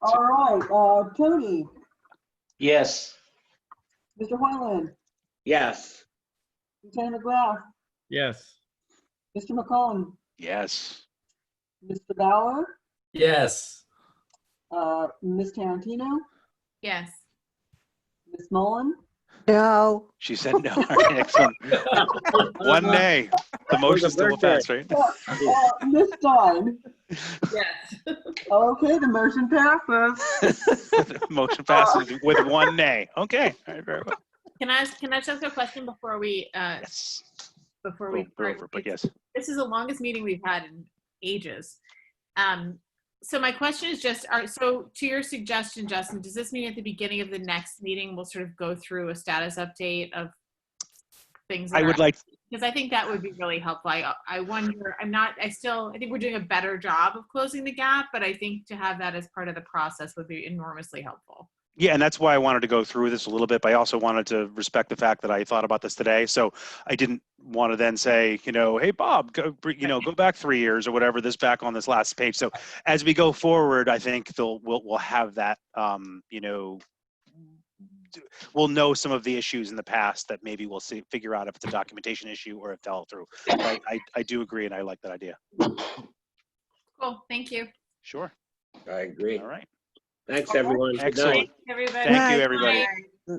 All right, Tony, Yes. Mr. Hoyland, Yes. Lieutenant McGrath, Yes. Mr. McCollum, Yes. Mr. Bauer, Yes. Ms. Tarantino, Yes. Ms. Mullen, No. She said no. All right, excellent. One nay. The motion still will pass, right? Ms. Stein. Yes. Okay, the motion passes. Motion passes with one nay. Okay. All right, very well. Can I just ask a question before we Yes. before we Go over, but yes. This is the longest meeting we've had in ages. So my question is just, so to your suggestion, Justin, does this mean at the beginning of the next meeting, we'll sort of go through a status update of things? I would like, because I think that would be really helpful. I wonder, I think we're doing a better job of closing the gap, but I think to have that as part of the process would be enormously helpful. yeah, and that's why I wanted to go through this a little bit, but I also wanted to respect the fact that I thought about this today. So I didn't want to then say, hey, Bob, go back 3 years or whatever, this back on this last page. So as we go forward, I think we'll have that, we'll know some of the issues in the past that maybe we'll figure out if it's a documentation issue or if they'll through. But I do agree, and I like that idea. Cool, thank you. Sure. I agree. All right. Thanks, everyone. Good Excellent. night. Everybody. Thank you, everybody. Bye.